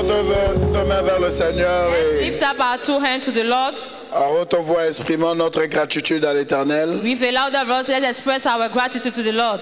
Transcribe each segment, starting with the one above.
deux mains vers le Seigneur Let's et lift up our two hands to the Lord. à haute voix exprimons notre gratitude à l'Éternel. With a louder voice, let's express our gratitude to the Lord.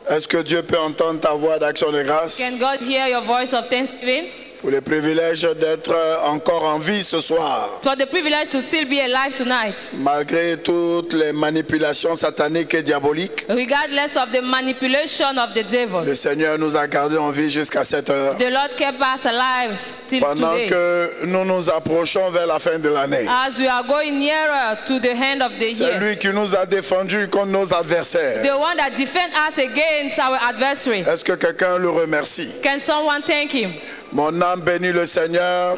Est-ce que Dieu peut entendre ta voix d'action de grâce Can God hear your voice of thanksgiving? pour le privilège d'être encore en vie ce soir, For the privilege to still be alive tonight, malgré toutes les manipulations sataniques et diaboliques? regardless of the manipulation of the devil. Le Seigneur nous a gardés en vie jusqu'à cette heure. The Lord kept us alive till Pendant today. que nous nous approchons vers la fin de l'année, As we are going nearer to the end of the c'est year, lui qui nous a défendus contre nos adversaires. the one that defends us against our adversary. Est-ce que quelqu'un le remercie? Can someone thank him? Mon âme bénit le Seigneur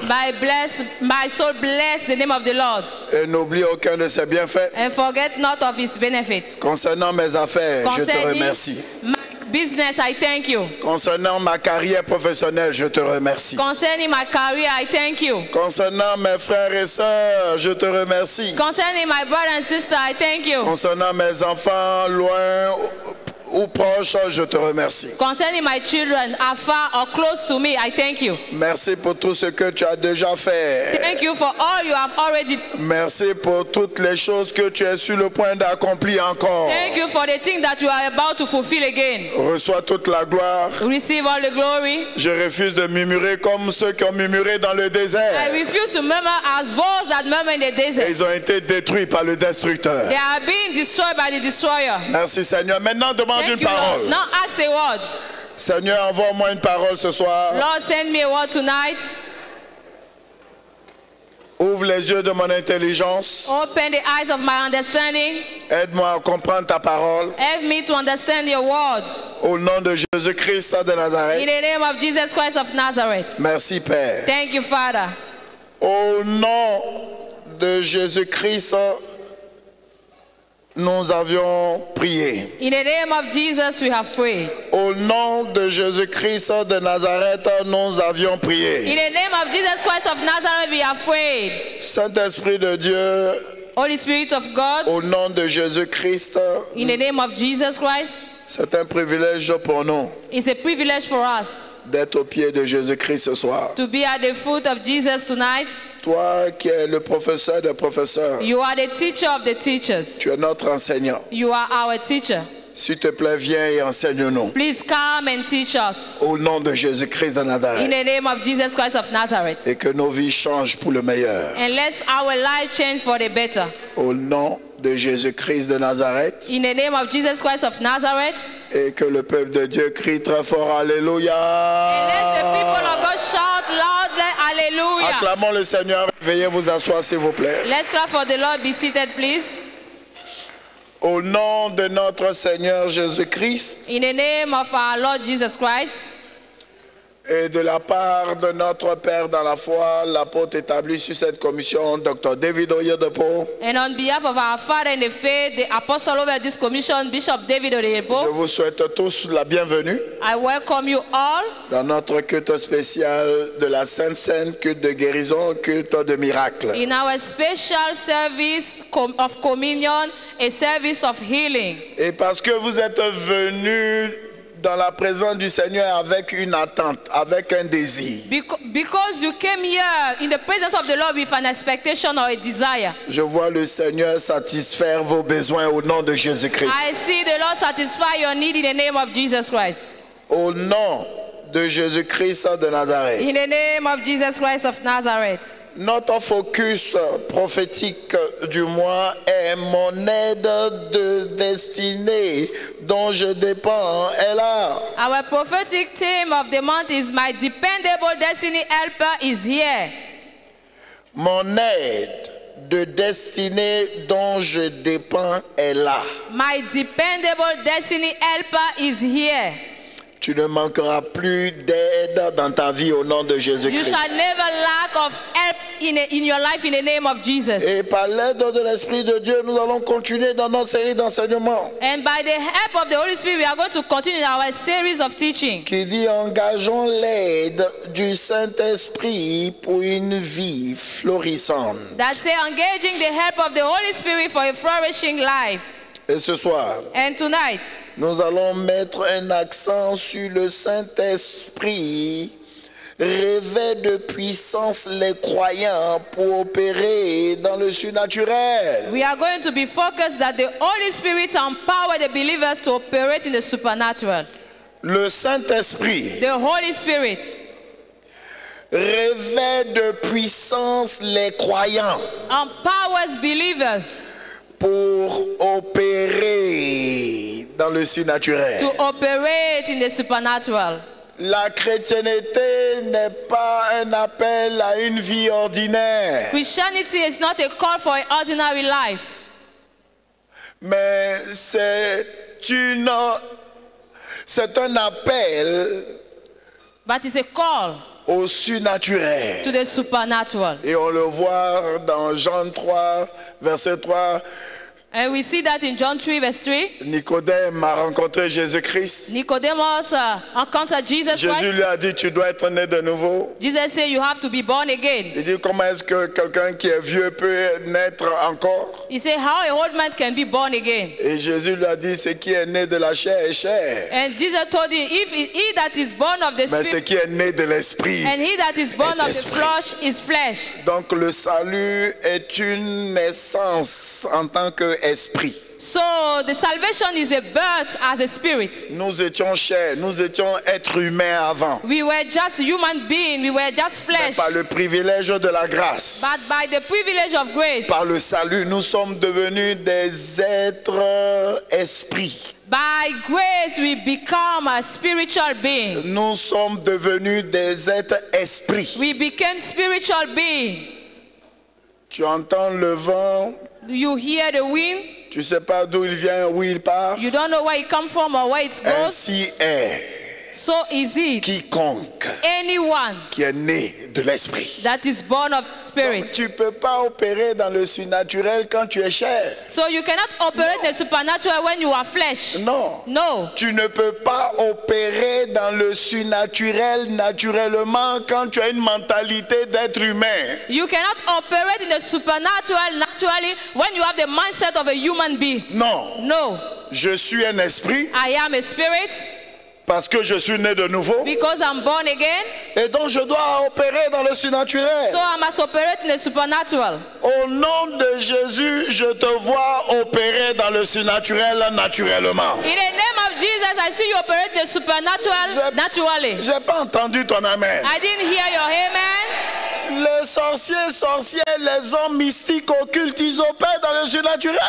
My soul bless the name of the Lord, et n'oublie aucun de ses bienfaits. and forget not of his benefits. Concernant mes affaires, je te remercie. my business, I thank you. Concernant ma carrière professionnelle, je te remercie. Concerning my career, I thank you. Concernant mes frères et sœurs, je te remercie. Concerning my brother and sister, I thank you. Concernant mes enfants, loin ou proches, je te remercie. Concerning my children, afar or close to me, I thank you. Merci pour tout ce que tu as déjà fait. Thank you for all you have already. Merci pour toutes les choses que tu es sur le point d'accomplir encore. Thank you for the thing that you are about to fulfill again. Reçois toute la gloire. Receive all the glory. Je refuse de murmurer comme ceux qui ont murmuré dans le désert. I refuse to murmur as those that murmur in the desert. Ils ont été détruits par le destructeur. They are being destroyed by the destroyer. Merci Seigneur. Maintenant demande Thank une you, parole. Lord. Now ask a word. Seigneur, envoie-moi une parole ce soir. Lord, send me a word tonight. Ouvre les yeux de mon intelligence. Open the eyes of my understanding. Aide-moi à comprendre ta parole. Help me to understand your words. Au nom de Jésus-Christ de In Nazareth. the name of Jesus Christ of Nazareth. Merci Père. Thank you, Father. Au nom de Jésus-Christ, nous avions prié. In the name of Jesus, we have prayed. Au nom de Jésus-Christ de Nazareth, nous avions In prié. the name of Jesus Christ of Nazareth, we have prayed. Saint-Esprit de Dieu, Holy Spirit of God, au nom de Jésus-Christ, in the name of Jesus Christ, c'est un privilège pour nous it's a privilege for us d'être au pied de Jésus-Christ ce soir. to be at the foot of Jesus tonight. Toi qui es le professeur des professeurs, You are the teacher of the teachers. tu es notre enseignant. You are our teacher. S'il te plaît, viens et enseigne-nous. Please come and teach us. Au nom de Jésus-Christ de In Nazareth. the name of Jesus Christ of Nazareth. Et que nos vies changent pour le meilleur. And let our life change for the better. Au nom de Jésus-Christ de Nazareth. In the name of Jesus Christ of Nazareth. Et que le peuple de Dieu crie très fort Alléluia. And let the people of God shout loudly, Hallelujah. Acclamons le Seigneur. Veuillez vous asseoir s'il vous plaît. Let's clap for the Lord. Be seated, please. Au nom de notre Seigneur Jésus-Christ In the name of our Lord Jesus Christ. et de la part de notre Père dans la foi, l'apôtre établi sur cette commission, Dr. David Oyedepo, And on behalf of our Father in the faith, the apostle over this commission, Bishop David je Oyedepo, vous souhaite tous la bienvenue I welcome you all dans notre culte spécial de la Sainte Seine, culte de guérison, culte de miracle. in our special service of communion, a service of healing. Et parce que vous êtes venus dans la présence du Seigneur avec une attente, avec un désir, Because you came here in the presence of the Lord with an expectation or a desire. je vois le Seigneur satisfaire vos besoins au nom de Jésus-Christ. I see the Lord satisfy your need in the name of Jesus Christ. Au nom de Jésus-Christ de Nazareth. In the name of Jesus Christ of Nazareth. Notre focus prophétique du mois est mon aide de destinée dont je dépends est là. Our prophetic theme of the month is My Dependable Destiny Helper is here. Mon aide de destinée dont je dépends est là. My dependable destiny helper is here. Tu ne manqueras plus d'aide dans ta vie au nom de You Jésus-Christ. shall never lack of help in your life in the name of Jesus. Et par l'aide de l'Esprit de Dieu, nous allons continuer dans notre série d'enseignements And by the help of the Holy Spirit, we are going to continue our series of teaching. qui dit engageons l'aide du Saint-Esprit pour une vie florissante. That say engaging the help of the Holy Spirit for a flourishing life. Et ce soir, And tonight, nous allons mettre un accent sur le Saint-Esprit Revêt de puissance les croyants pour opérer dans le surnaturel. We are going to be focused that the Holy Spirit empower the believers to operate in the supernatural. Le Saint-Esprit The Holy Spirit revêt de puissance les croyants empowers believers pour opérer dans le surnaturel. to operate in the supernatural. La chrétienté n'est pas un appel à une vie ordinaire, Christianity is not a call for an ordinary life, mais c'est un appel but it's a call au surnaturel. to the supernatural. Et on le voit dans Jean 3, verset 3. And we see that in John 3 verse 3. Nicodème a rencontré Jésus-Christ. Nicodemus encountered Jesus Jésus Christ. lui a dit, tu dois être né de nouveau. Jesus said you have to be born again. Il dit, comment est-ce que quelqu'un qui est vieux peut naître encore? He said how a old man can be born again. Et Jésus lui a dit, ce qui est né de la chair est chair, And Jesus told him, if he that is born of the mais ce spirit qui est né de l'esprit. and he that is born of the esprit. flesh is flesh. Donc le salut est une naissance en tant qu'esprit. So the salvation is a birth as a spirit. Nous étions chair, nous étions êtres humains avant. We were just human beings, we were just Mais flesh. par le privilège de la grâce, But by the privilege of grace, par le salut, nous sommes devenus des êtres esprits. by grace we become a spiritual being. Nous sommes devenus des êtres esprits. We became spiritual being. Tu entends le vent, You hear the wind, tu sais pas d'où il vient, où il part. you don't know where it comes from or where it goes. Ainsi est So is it quiconque anyone qui est né de l'esprit. that is born of spirit. Tu ne peux pas opérer dans le surnaturel quand tu es chair. So you cannot operate the supernatural when you are flesh. Non. No. Tu ne peux pas opérer dans le surnaturel naturellement quand tu as une mentalité d'être humain. You cannot operate in the supernatural naturally when you have the mindset of a human being. Non. No. Je suis un esprit I am a spirit parce que je suis né de nouveau. because I'm born again. Et donc je dois opérer dans le surnaturel. So I must operate in the supernatural. Au nom de Jésus, je te vois opérer dans le surnaturel naturellement. In the name of Jesus, I see you operate the supernatural naturally. J'ai pas entendu ton amen. I didn't hear your amen. Les sorciers, les hommes mystiques, occultes, ils opèrent dans le surnaturel.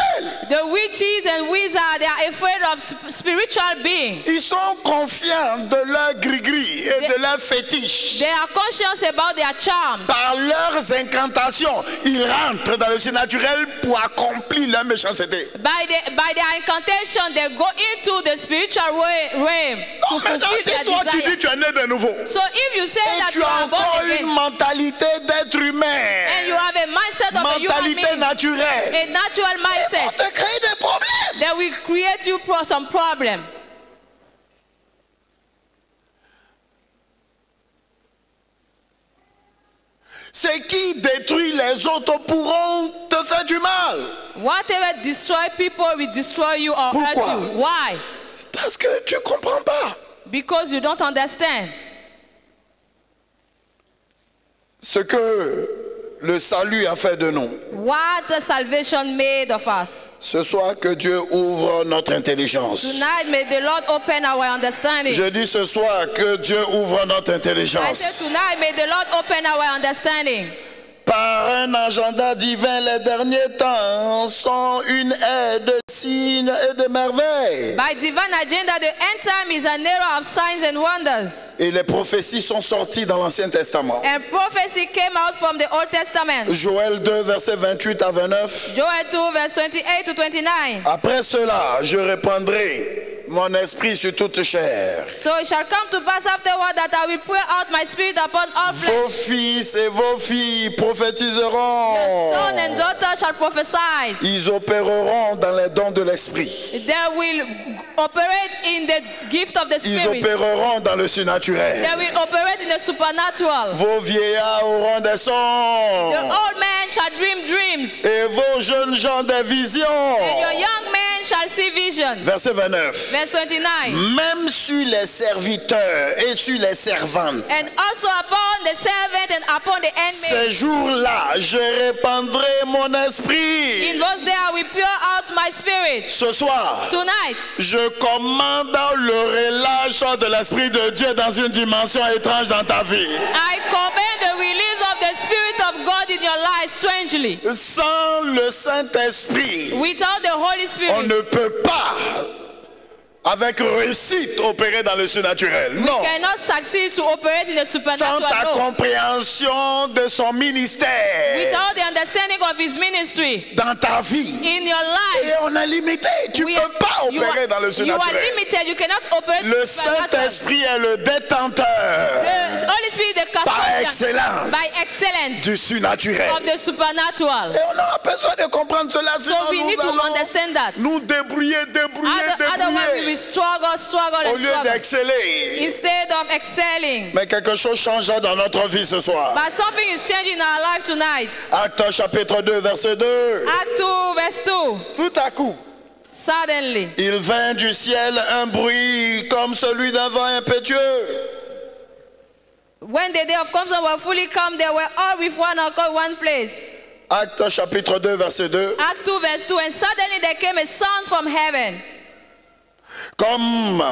The witches and wizards, they are afraid of spiritual beings. Ils sont confiants de leur gris-gris et de leur fétiche. They are conscious about their charms. Par leurs incantations, ils rentrent dans le surnaturel pour accomplir leur méchanceté. By their incantation, they go into the spiritual realm to Maintenant, fulfill si their toi tu dis desire. tu es né de nouveau So if you say et that tu you as are born encore une again mentalité d'être and you humain, have a mindset of a human mentalité being, naturelle, a natural ils vont mindset, te créer des problèmes. that will create you some problem. Ce qui détruit les autres pourront te faire du mal. Whatever destroy people will destroy you or hurt Pourquoi? you. Why? Parce que tu ne comprends pas. Because you don't understand Ce que le salut a fait de nous. what the salvation made of us. Ce soir, que Dieu ouvre notre intelligence. Tonight, may the Lord open our understanding. Je dis ce soir que Dieu ouvre notre I intelligence. say tonight, may the Lord open our understanding. Par un agenda divin, les derniers temps sont une ère de signes et de merveilles. By divine agenda, the end time is an era of signs and wonders. Et les prophéties sont sorties dans l'Ancien Testament. And prophecy came out from the Old Testament. Joël 2, versets 28 à 29. Joel 2, verse 28 to 29. Après cela, je répandrai mon esprit sur toute chair. So it shall come to pass afterward that I will pour out my spirit upon all flesh. Vos fils et vos filles prophétiseront. Son and daughter shall prophesy. Ils opéreront dans les dons de l'esprit. They will operate in the gift of the Ils spirit. opéreront dans le surnaturel. They will operate in the supernatural. Vos vieillards auront des The sons. old man shall dream dreams. Et vos jeunes gens des visions. And your young men men shall see vision. Verset 29. Verse 29. Même sur les serviteurs et sur les servantes, And also upon the servant and upon the handmaid. ces jours-là, je répandrai mon esprit. In those days I will pour out my spirit. Ce soir, Tonight, je commande le relâche de l'Esprit de Dieu dans une dimension étrange dans ta vie. I command the release of the Spirit of God in your life strangely. Sans le Saint-Esprit, Without the Holy on Spirit, ne peut pas, avec réussite, opérer dans le surnaturel. Non. cannot succeed to operate in the Sans supernatural. ta No. compréhension de son ministère Without the understanding of His ministry dans ta vie. in your Et life, on est limité. Tu ne peux pas you opérer dans le are surnaturel. limited. You cannot operate in Le the supernatural. Saint-Esprit est le détenteur The Holy Spirit, the par custodian excellence by excellence du surnaturel. of the supernatural. Et on a besoin de comprendre cela. So Sinon we need nous to allons understand that. nous débrouiller. Otherwise, we will struggle Au and lieu struggle d'exceller. instead of excelling. Mais quelque chose change dans notre vie ce soir. But something is changing in our life tonight. Actes chapitre 2, verset 2. Act 2, verse 2. Tout à coup, Suddenly, il vint du ciel un bruit comme celui d'un vent impétueux. when the day of consumption were fully come, they were all with one accord, one place. Actes chapitre 2, verset 2. Act 2, verse 2. And suddenly there came a sound from heaven, Comme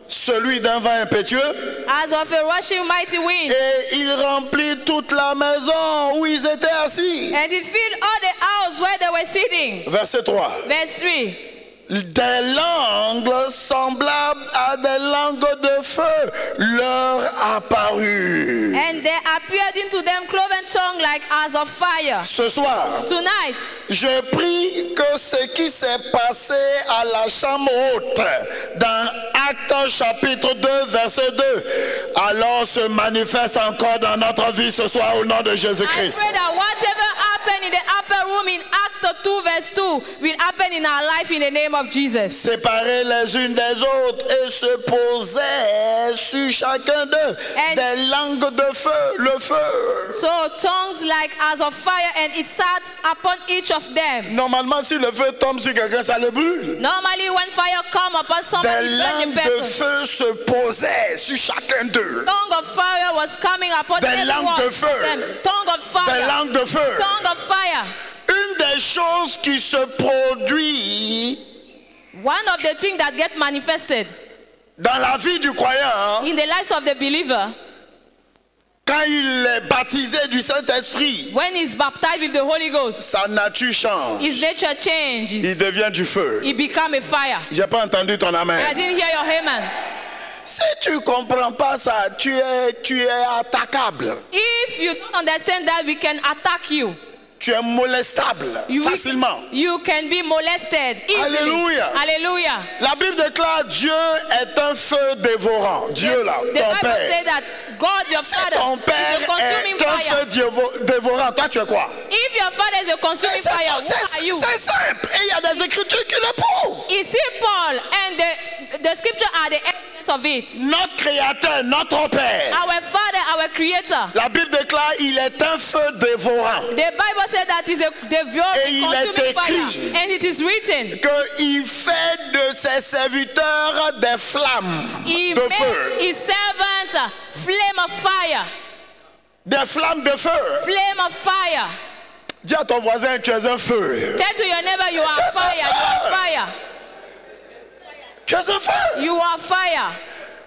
celui d'un vent impétueux. as of a rushing mighty wind. Et il remplit toute la maison où ils étaient assis. And it filled all the house where they were sitting. Verset 3. Verse 3. Des langues semblables à des langues de feu leur apparurent. And there appeared into them cloven tongue like as of fire. Ce soir, Tonight, je prie que ce qui s'est passé à la chambre haute dans Actes chapitre 2 verset 2 alors se manifeste encore dans notre vie ce soir au nom de I Jésus-Christ. pray that whatever happened in the upper room in Act 2 verse 2 will happen in our life in the name of Jesus. Séparés les unes des autres et se posaient sur chacun d'eux And- des langues de feu, le feu. So tongues like as of fire, and it sat upon each of them. Normalement, si le feu tombe sur quelqu'un, ça le brûle. Normally when fire come upon Des somebody, it burn langues the de person. feu se posaient sur chacun d'eux. Tongue of fire was coming upon Des everyone langues de of feu. them. Tongue of Des fire. langues de feu. Tongue of fire. Une des choses qui se produit One of the things that get manifested dans la vie du croyant in the lives of the believer quand il est baptisé du Saint-Esprit, when he's baptized with the Holy Ghost, sa nature change. his nature Il changes. devient du feu. He become a fire. J'ai pas entendu ton I amen. didn't hear your amen. Si tu comprends pas ça, tu es attaquable. If you don't understand that, we can attack you. Tu es molestable facilement. You can be molested easily. Alléluia. Hallelujah. La Bible déclare Dieu est un feu dévorant. Dieu là, The ton Bible père. says that God, your Si father, ton père is a consuming est un fire. feu dévorant, toi tu es quoi? If your father is a consuming fire, who are you? C'est simple. Et il y a des écritures qui le prouvent. Is he Paul? And the scripture are the evidence of it. Notre créateur, notre père. Our father, our creator. La Bible déclare il est un feu dévorant. The Bible says that is a Et devouring, il est consuming fire. écrit And it is written. qu'il fait de ses serviteurs des flammes He de made feu. his servant a flame of fire. Des flammes de feu. Flame of fire. Dis à ton voisin, tu es un feu. Tell to your neighbor you are Just a fire. You are fire. fire. Tu es un feu. You are fire.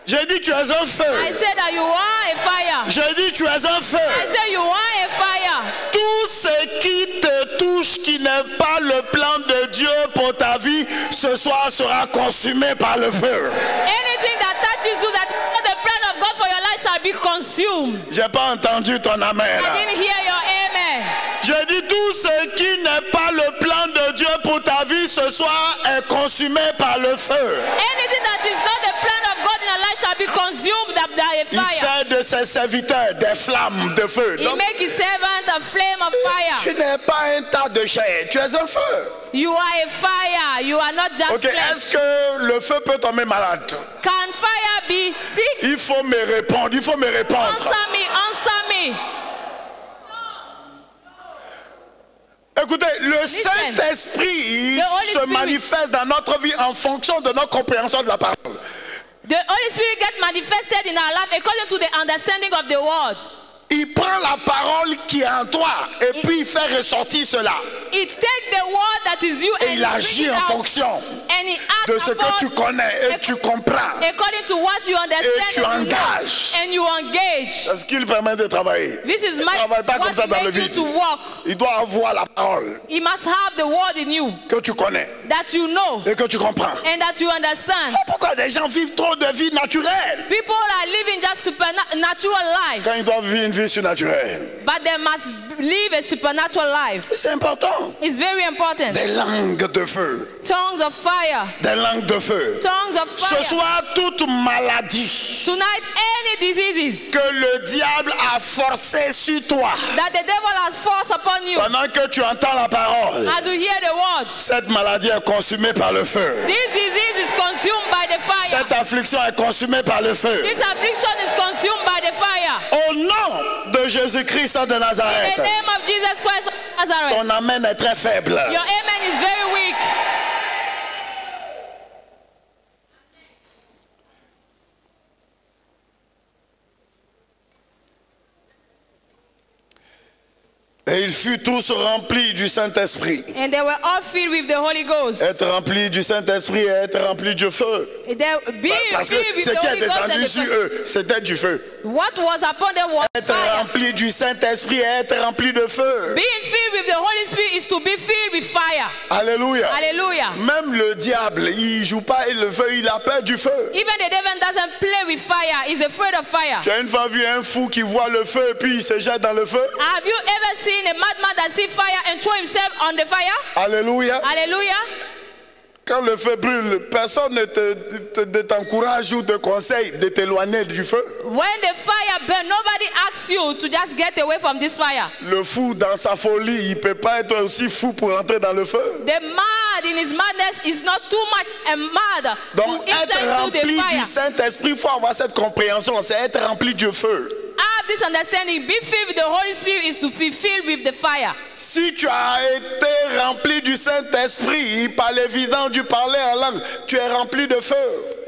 J'ai dit tu es un I feu. said that you are a fire. J'ai dit tu es un feu. I said you are a fire. Tout ce qui te touche qui n'est pas le plan de Dieu pour ta vie, ce soir sera consumé par le feu. Anything that touches you that is not the plan of God for your life shall be consumed. J'ai pas entendu ton amen. I didn't hear your amen. J'ai dit tout ce qui n'est pas le plan de Dieu pour ta vie ce soir est consumé par le feu. Anything that is not the plan of God in your life shall be consumed by a Il fire. fait de ses serviteurs des flammes de feu. He Donc, make his servant a flame of tu fire. n'es pas un tas de chair, tu es un feu. You are a fire. You are not just Ok, est-ce flesh. que le feu peut tomber malade? Can fire be sick? Il faut me répondre, il faut me répondre. Answer me. Answer me. Écoutez, le Saint-Esprit The Holy se Spirit. manifeste dans notre vie en fonction de notre compréhension de la parole. The Holy Spirit gets manifested in our life according to the understanding of the word. Il prend la parole qui est en toi et puis il fait ressortir cela. He takes the word that is you Et and il he brings agit it en out. fonction And he de acts ce que tu connais et tu comprends. according to what you understand Et tu and you know, engages. and you engage. C'est ce qui lui permet de travailler. This is Il ne travaille pas comme ça what dans le makes you vide. to walk. Il doit avoir la parole He must have the word in you que tu connais that you know et que tu comprends. and that you understand. Pourquoi des gens vivent trop de vie naturelle People are living just supernatural life, quand ils doivent vivre une vie surnaturelle? but they must live a supernatural life. C'est important. It's very important. Des langues de feu. Tongues of fire. Des langues de feu. Tongues of Ce fire. soir, toute maladie Tonight, any diseases que le diable a forcé sur toi, that the devil has forced upon you, pendant que tu entends la parole, as you hear the words, cette maladie est consumée par le feu. this disease is consumed by the fire. Cette affliction est consumée par le feu. This affliction is consumed by the fire. Au nom de Jésus-Christ de In the Nazareth, name of Jesus Christ of Nazareth. ton amen est très faible. Your amen is very weak. Et ils furent tous remplis du Saint-Esprit. And they were all filled with the Holy Ghost. Être rempli du Saint-Esprit et être rempli du feu. Parce que Filled with ce the qui est Holy Ghost descendu and sur the eux, c'était du feu. what was upon them was Être fire. rempli du Saint-Esprit et être rempli de feu. Being filled with the Holy Spirit is to be filled with fire. Alléluia. Hallelujah. Même le diable, il joue pas et le feu, il a peur du feu. Even the devil doesn't play with fire. He's afraid of fire. Tu as une fois vu un fou qui voit le feu et puis il se jette dans le feu? Have you ever seen a madman that see fire and throw himself on the fire? Alléluia. Hallelujah. Quand le feu brûle, personne ne t'encourage ou te conseille de t'éloigner du feu. When the fire burns, nobody asks you to just get away from this fire. Le fou dans sa folie, il ne peut pas être aussi fou pour entrer dans le feu. The mad in his madness is not too much a mad Donc to enter être into the rempli du fire. Saint-Esprit, il faut avoir cette compréhension, c'est être rempli du feu. Have this understanding. Be filled with the Holy Spirit is to be filled with the fire. Si tu as été rempli du Saint-Esprit par l'évidence du parler en langue, tu es rempli de feu.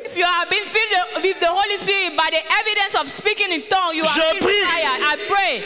If you have been filled with the Holy Spirit by the evidence of speaking in tongues, you are Je filled with prie. fire. I pray.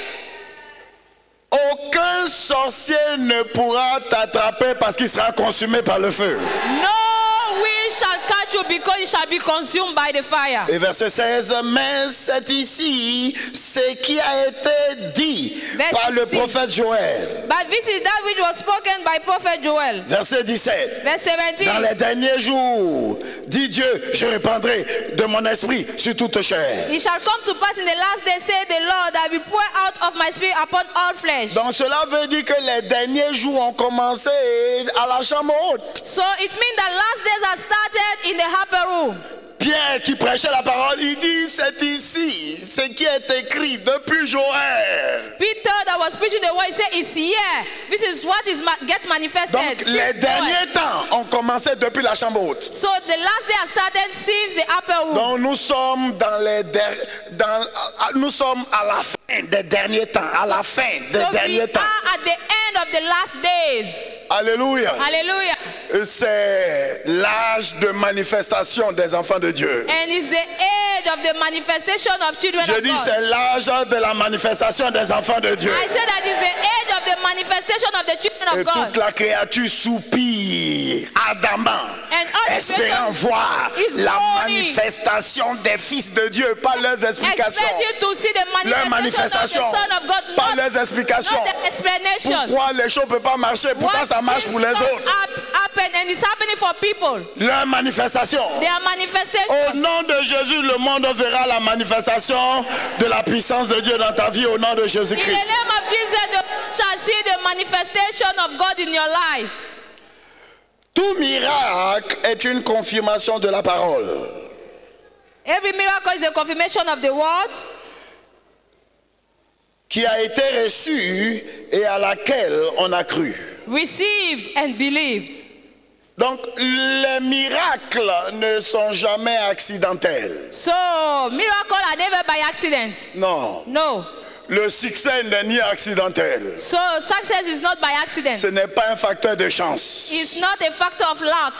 Aucun sorcier ne pourra t'attraper parce qu'il sera consumé par le feu. No wind shall catch you because it shall be consumed by the fire. Et verset 16, mais c'est ici ce qui a été dit Verset par le 16. prophète Joël. But this is that which was spoken by prophet Joel. Verset 17. Verse 17. Dans les derniers jours, dit Dieu, je répandrai de mon esprit sur toute chair. It shall come to pass in the last day, say the Lord, that I will pour out of my spirit upon all flesh. Donc cela veut dire que les derniers jours ont commencé à la chambre haute. So it means that last days are started in the upper room. Pierre qui prêchait la parole, il dit c'est ici ce qui est écrit depuis Joël. Peter that was preaching the word, he said, it's here. This is what is get manifested. Donc since les Joel. derniers temps ont commencé depuis la chambre haute. So the last day has started since the upper room. Donc nous sommes nous sommes à la fin des derniers temps, à la fin des So we derniers temps. are at the end of the last days. Alléluia. Hallelujah. C'est l'âge de manifestation des enfants de Dieu. And it's the age of the manifestation of children Je of dis God. c'est l'âge de la manifestation des enfants de Dieu. I said that it's the age of the manifestation of the children Et of God. toute la créature soupire ardemment, And all espérant creation voir is la groaning. manifestation des fils de Dieu, pas leurs explications. Expecting to see the Leur manifestation manifestation, of the Son of God, pas not, leurs explications. not the explanation. Pourquoi les choses ne peuvent pas marcher, pourtant What ça marche is pour les not autres. happen and it's happening for people. Leur manifestation. Their manifestation. Au nom de Jésus, le monde verra la manifestation de la puissance de Dieu dans ta vie au nom de In the Jésus-Christ. name of Jesus, you shall see the manifestation of God in your life. Tout miracle est une confirmation de la parole. Every miracle is a confirmation of the word Qui a été reçue et à laquelle on a cru. received and believed. Donc les miracles ne sont jamais accidentels. So miracles are never by accident. Non. No. Le succès n'est ni accidentel. So success is not by accident. Ce n'est pas un facteur de chance. It's not a factor of luck.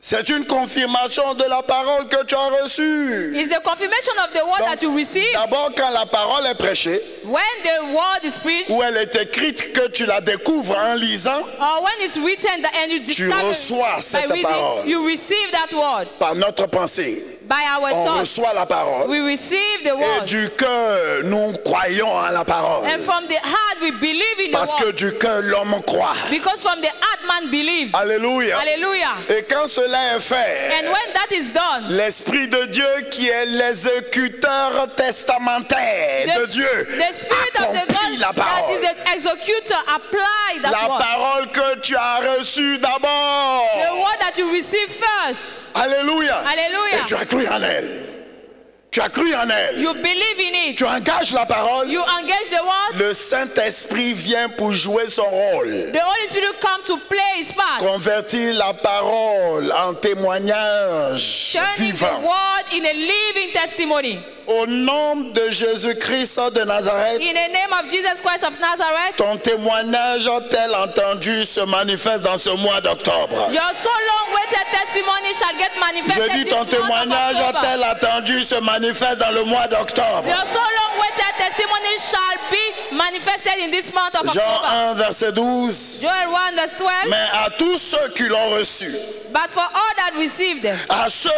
C'est une confirmation de la parole que tu as reçue. It's the confirmation of the word Donc, that you receive. d'abord, quand la parole est prêchée, When the word is preached, ou elle est écrite, que tu la découvres en lisant, or when it's written and you discover reçois it cette by reading, parole. you receive that word. par notre pensée, By our on thoughts, reçoit la parole. we receive the Et word. du cœur, nous croyons en la parole. And from the heart, we believe in the Parce que word. du cœur, l'homme croit. Because from the heart, man believes. Alléluia. Hallelujah. Et quand cela est fait, And when that is done, l'Esprit de Dieu qui est l'exécuteur testamentaire de Dieu the Spirit of the accomplit God la that parole. is the executor apply that La word. parole que tu as reçue d'abord. The word that you receive first. Alléluia. Hallelujah. Et tu as cru en elle. Tu as cru en elle. You believe in it. Tu engages la parole. You engage the word. Le Saint-Esprit vient pour jouer son rôle. The Holy Spirit come to play his part. Convertir la parole en témoignage Turning the vivant. word in a living testimony. Au nom de Jésus-Christ de Nazareth, In the name of Jesus Christ of Nazareth, ton témoignage tel entendu se manifeste dans ce mois d'octobre. your so long waited testimony shall get Je manifested dis this ton month of témoignage October. tel entendu se manifeste dans le mois d'octobre. Your so long waited testimony shall be manifested in this month of Jean October. 1, verset 12. Joel 1 verse 12. Mais à tous ceux qui l'ont reçu, But for all that received them, à ceux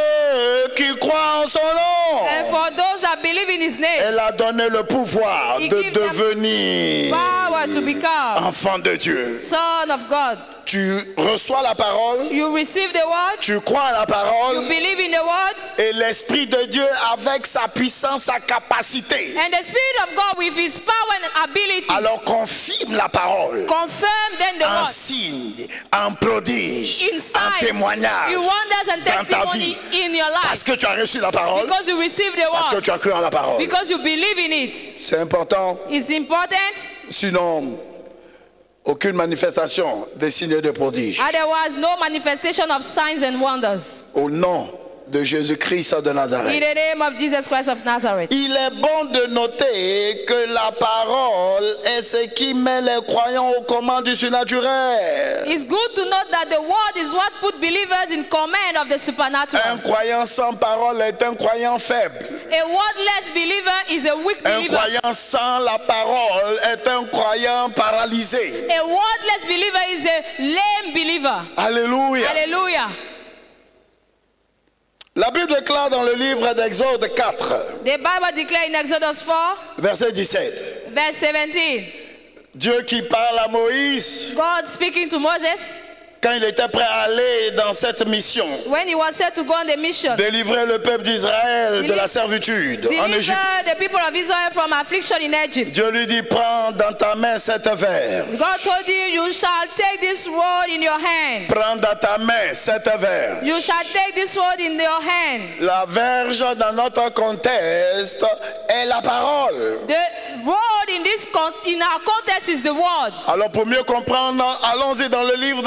qui croient en son nom, and for those that believe in his name, elle a donné le pouvoir He de gives them devenir power to become enfant de Dieu. son of God. Tu reçois la parole, You receive the word, tu crois à la you parole, believe in the word, et l'Esprit de Dieu avec sa puissance, sa capacité, and the Spirit of God with his power and ability alors confirme la parole confirm then the en word signe, en prodige, in en signs, témoignage in wonders and dans ta testimony vie. in your Parce life. que tu as reçu la parole, Because you receive the parce que word, tu as cru en la parole. because you believe in it. C'est important, It's important. sinon aucune manifestation des signes et de prodiges. Otherwise, no manifestation of signs and wonders. Au nom de Jésus-Christ de In Nazareth. the name of Jesus Christ of Nazareth. Il est bon de noter que la parole est ce qui met les croyants aux commandes du surnaturel. It's good to note that the word is what put believers in command of the Un supernatural. croyant sans parole est un croyant faible. A wordless believer is a weak Un believer. croyant sans la parole est un croyant paralysé. A wordless believer is a lame believer. Alléluia. Hallelujah. La Bible déclare dans le livre d'Exode 4, The Bible declares in Exodus 4, verset 17, verse 17, Dieu qui parle à Moïse God speaking to Moses quand il était prêt à aller dans cette mission, when he was set to go on the mission. délivrer le peuple d'Israël de la servitude en Deliver Égypte. the people of Israel from affliction in Egypt. Dieu lui dit, prends dans ta main cette verre. God told you, you shall take this rod in your hand. Prends dans ta main cette verre. You shall take this rod in your hand. La verge dans notre contexte est la parole. The rod in our context is the word. Alors pour mieux comprendre, allons-y dans le livre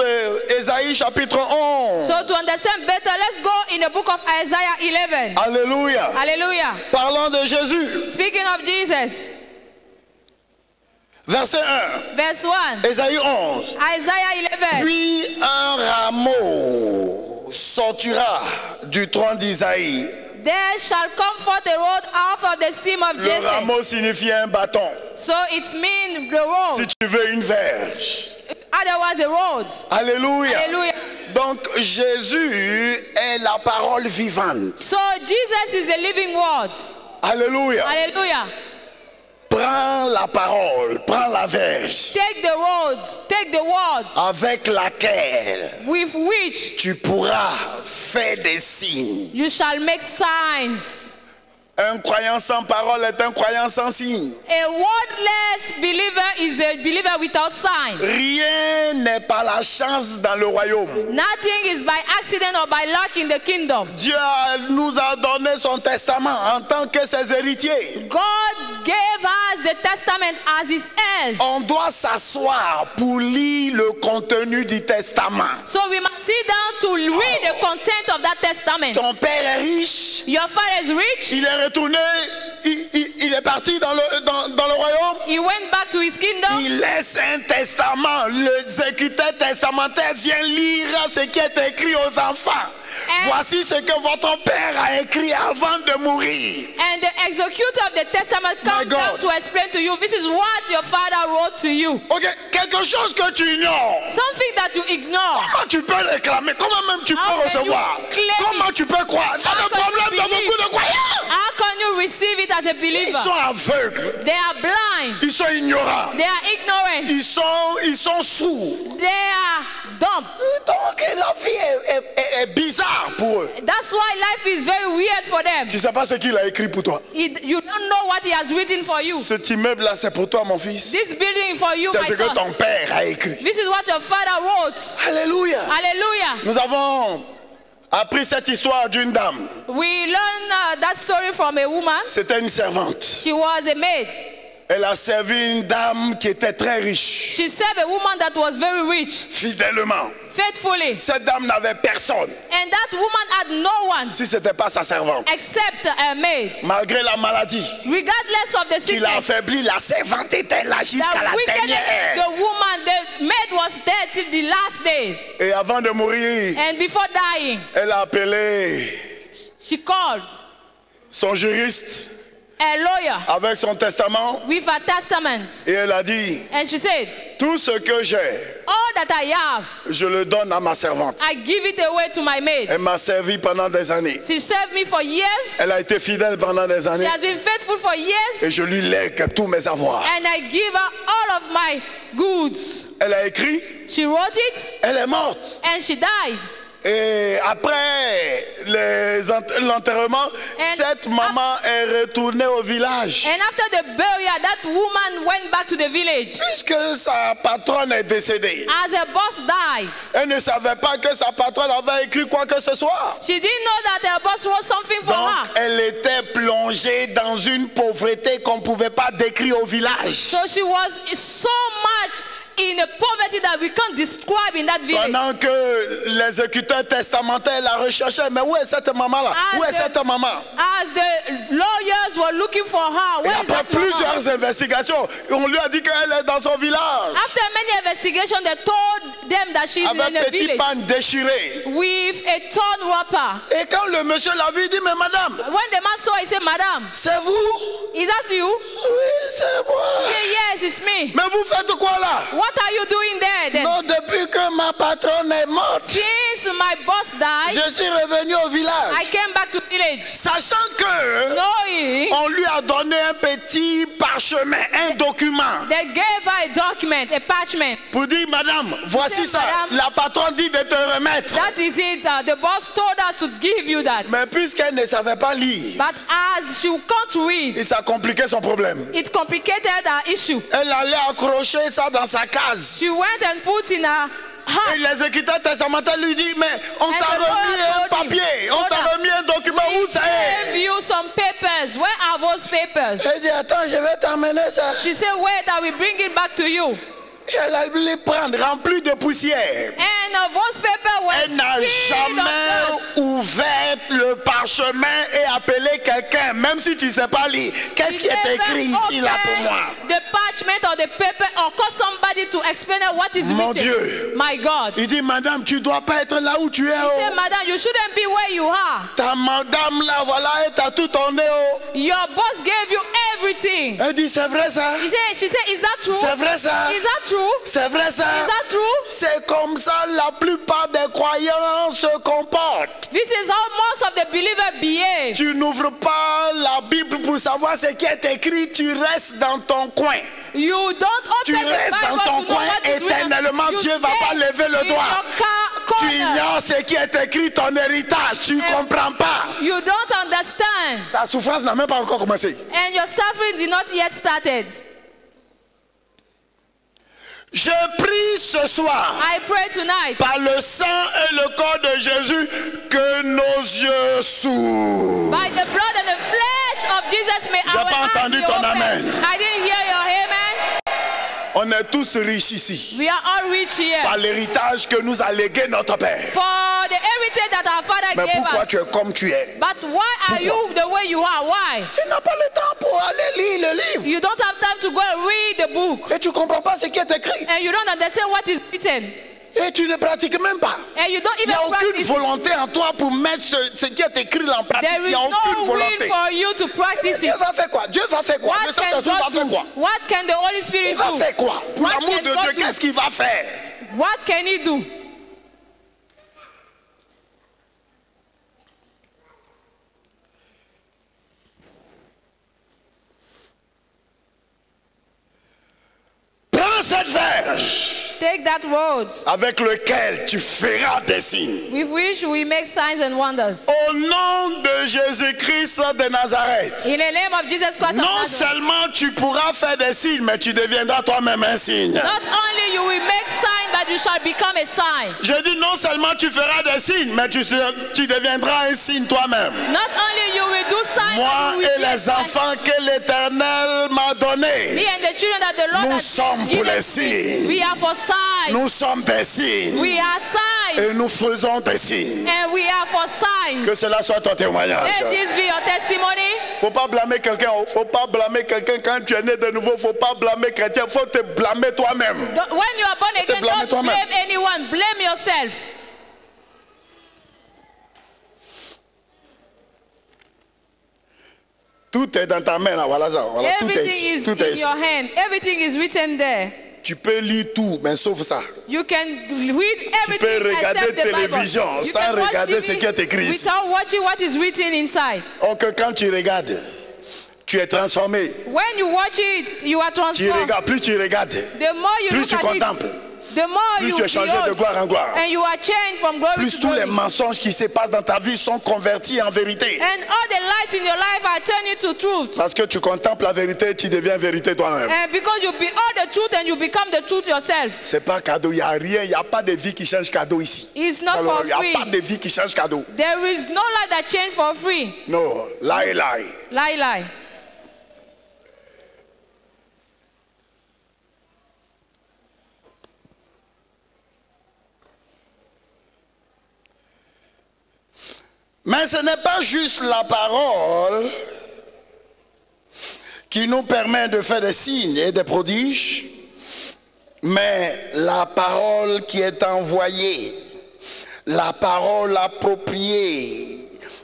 d'Ésaïe chapitre 11. So to understand better, let's go in the book of Isaiah 11. Alléluia. Hallelujah. Parlons de Jésus. Speaking of Jesus, Verset 1. verse 1, Ésaïe 11. Isaiah 11. Puis un rameau sortira du tronc d'Isaïe. There shall come forth a rod out of the stem of Le Jesse. rameau signifie un bâton. So it means the rod. Si tu veux une verge. Otherwise, a rod. Alléluia. Hallelujah. Donc Jésus est la parole vivante. So Jesus is the living word. Alléluia. Hallelujah. Prends la parole, prends la verge Take the rod, take the word avec laquelle with which tu pourras faire des signes. you shall make signs. Un croyant sans parole est un croyant sans signe. A wordless believer is a believer without sign. Rien n'est par la chance dans le royaume. Nothing is by accident or by luck in the kingdom. Dieu nous a donné son testament en tant que ses héritiers. God gave us the testament as his heirs. On doit s'asseoir pour lire le contenu du testament. So we must sit down to read the content of that testament. Ton père est riche. Your father is rich. Il est retourné, il est parti dans le royaume. He went back to his kingdom. Il laisse un testament. L'exécuteur testamentaire vient lire ce qui est écrit aux enfants. Voici ce que votre père a écrit avant de mourir. And the executor of the testament comes down to explain to you, this is what your father wrote to you. Ok, quelque chose que tu ignores. Something that you ignore. Comment tu peux réclamer? Comment même tu peux recevoir? Comment tu peux croire? C'est le problème de beaucoup de croyants. How can you receive it as a believer? Ils sont aveugles. They are blind. Ils sont ignorants. They are ignorant. Ils sont sourds. They are dumb. Donc la vie est bizarre pour eux. That's why life is very weird for them. Tu ne sais pas ce qu'il a écrit pour toi. You don't know what he has written for you. Cet immeuble-là, c'est pour toi, mon fils. This building is for you, c'est my ce que son. ton père a écrit. This is what your father wrote. Alléluia. Hallelujah. Nous avons appris cette histoire d'une dame. We learned that story from a woman. C'était une servante. She was a maid. Elle a servi une dame qui était très riche. She served a woman that was very rich. Fidèlement. Faithfully. Cette dame n'avait personne. And that woman had no one. Si ce n'était pas sa servante. Except a maid. Malgré la maladie. Regardless of the sickness. Qui l'a affaibli, la servante était là jusqu'à la dernière heure. The woman, the maid was there till the last days. Et avant de mourir. And before dying. Elle a appelé. She called. Son juriste. A lawyer. Avec son testament. With a testament. Et elle a dit. And she said. Tout ce que j'ai. All that I have. Je le donne à ma servante. I give it away to my maid. Elle m'a servi pendant des années. She served me for years. Elle a été fidèle pendant des années. She has been faithful for years. Et je lui lègue tous mes avoirs. And I give her all of my goods. Elle a écrit. She wrote it. Elle est morte. And she died. Et après l'enterrement, cette maman est retournée au village. And after the burial, that woman went back to the village. Puisque sa patronne est décédée. As her boss died. Elle ne savait pas que sa patronne avait écrit quoi que ce soit. She didn't know that her boss wrote something for her. Donc, elle était plongée dans une pauvreté qu'on ne pouvait pas décrire au village. So she was so much in a poverty that we can't describe in that village. Pendant que l'exécuteur testamentaire la recherchait, mais où est cette maman-là? Où est cette maman? As the lawyers were looking for her, et après plusieurs investigations, on lui a dit qu'elle est dans son village. After many investigations, they told them that she's in a village. Avec petit pan déchiré. With a torn wrapper. Et quand le monsieur l'a vu, il dit, mais madame. When the man saw, he said, madame. C'est vous? Is that you? Oui, c'est moi. He said, yes, it's me. Mais vous faites quoi là? What are you doing there then? Non, depuis que ma patronne est morte. Since my boss died. Je suis revenu au village. I came back to village. Sachant que on lui a donné un petit parchemin, un document. They gave her a document, a parchment. Pour dire, madame, voici ça. Madame, la patronne dit de te remettre. That is it. The boss told us to give you that. Mais puisqu'elle ne savait pas lire. But as she can't read. Et ça compliquait son problème. It complicated her issue. Elle allait accrocher ça dans sa case. She went and put in her heart. Et l'exécuteur testamentaire lui dit, mais on t'a remis un papier, on t'a remis un document, où ça est? Gave you some papers. Where are those papers? Elle dit, attends, je vais t'emmener ça. She said, wait, I will bring it back to you. Elle allait les prendre remplis de poussière. And those papers were elle n'a jamais ouvert le parchemin et appelé quelqu'un, même si tu ne sais pas lire. Qu'est-ce qui est écrit ici là pour moi? The parchment or the paper or call somebody to explain what is Mon written. Dieu. My God. Il dit, madame, tu ne dois pas être là où tu es. He said, madame, you shouldn't be where you are. Ta madame là, voilà, elle t'a tout donné. Your boss gave you everything. Elle dit, c'est vrai ça? She said, is that true? C'est vrai ça? Is that true? C'est vrai ça? Is that true? C'est comme ça la plupart des croyants se comportent. This is how most of the believers behave. Tu n'ouvres pas la Bible pour savoir ce qui est écrit, tu restes dans ton coin. You don't open tu restes dans ton coin éternellement, Dieu ne va pas lever le doigt. Tu ignores ce qui est écrit, ton héritage, tu ne comprends pas. You don't understand. Ta souffrance n'a même pas encore commencé. And your suffering did not yet started. Je prie ce soir, I pray tonight, par le sang et le corps de Jésus, que nos yeux s'ouvrent. By the blood and the flesh of Jesus, may our eyes be open. I didn't hear On est tous riches ici. We are all rich here. Par l'héritage que nous a légué notre Père. For the heritage that our father Mais gave pourquoi us. tu es comme tu es? But why are you the way you are? Why? Tu n'as pas le temps pour aller lire le livre. You don't have time to go and read the book. Et tu ne comprends pas ce qui est écrit. And you don't understand what is written. Et tu ne pratiques même pas. And you don't Il n'y even a aucune practice. volonté en toi pour mettre ce qui est écrit là en pratique. There Il is n'y a aucune no will volonté. for you to practice Dieu it. va faire quoi? Dieu va faire quoi? Le What can Saint-Esprit va God faire do? quoi? What can the Holy Spirit Il va do? faire quoi? Pour What l'amour can de God Dieu, do? qu'est-ce qu'il va faire? What can he do? Prends cette verge Take that road avec lequel tu feras des signes. with which we make signs and wonders. Au nom de Jésus-Christ de Nazareth. In the name of Jesus Christ of Non Nazareth. seulement tu pourras faire des signes, mais tu deviendras toi-même un signe. Not only you will make sign, but you shall become a sign. Je dis non seulement tu feras des signes, mais tu deviendras un signe toi-même. Not only you will do sign, Moi but you will et be a les sign. enfants que l'Éternel m'a Me donnés, and the children that the Lord nous has sommes pour given les me, signes. we are for signs. Nous sommes des signes. We are signs. Et nous faisons des signes. And we are for signs. Que cela soit ton témoignage. Let this be your testimony. Faut pas blâmer quelqu'un. Faut pas blâmer quelqu'un quand tu es né de nouveau. Faut pas blâmer chrétien. Faut te blâmer toi-même. When you are born again, blâmer don't toi-même. blame anyone. Blame yourself. Tout est dans ta main là. Voilà ça. Voilà. Tout est Everything ici. is Tout est in ici. your hand. Everything is written there. Tu peux lire tout, mais sauf ça. You can read Tu everything peux regarder except the Bible. télévision You sans can watch regarder ce TV qui est écrit ici. without watching what is written inside. Or que quand tu regardes, tu es transformé. When you watch it, you are Tu transformed. regardes, plus tu regardes, The more you plus look tu at contemples, it, the more plus you tu es changé de behold, gloire en gloire. and you are changed from glory Plus to tous les glory. mensonges qui se passent dans ta vie sont convertis en vérité. And all the lies in your life are turned into truth. Parce que tu contemples la vérité, tu deviens vérité toi-même. And because you behold the truth and you become the truth yourself. C'est pas cadeau, il n'y a rien, il n'y a pas de vie qui change cadeau ici. It's not Alors, for il n'y a free. pas de vie qui change cadeau. There is no life that change for free. Non, lie. Lie. Mais ce n'est pas juste la parole qui nous permet de faire des signes et des prodiges, mais la parole qui est envoyée, la parole appropriée,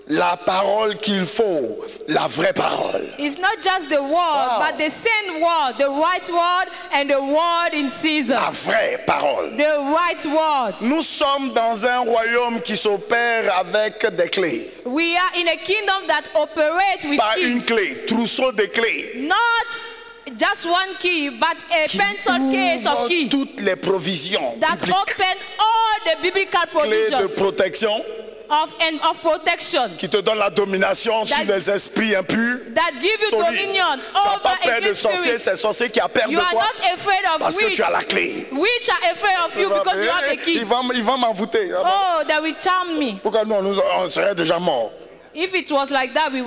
la parole qu'il faut, la vraie parole. It's not just the word, but the same word, the right word and the word in season. La vraie parole. The right word. Nous sommes dans un royaume qui s'opère avec des clés. We are in a kingdom that operates with Pas une keys. clé, trousseau de clés. Not just one key, but a Qui pencil case of ouvre key toutes les provisions that bibliques. open all the biblical Clés de provisions protection of protection qui te donne la domination sur That- les esprits impurs. that give you Solides. dominion Tu n'as pas over peur de against sorciers, spirits. c'est sorciers qui a peur de You are toi not afraid of parce que witch. tu as la clé. Witch are afraid of you because you have the key. Il va m'envoûter. Oh, that will charm me. Pourquoi nous, on serait déjà morts? If it was like that, we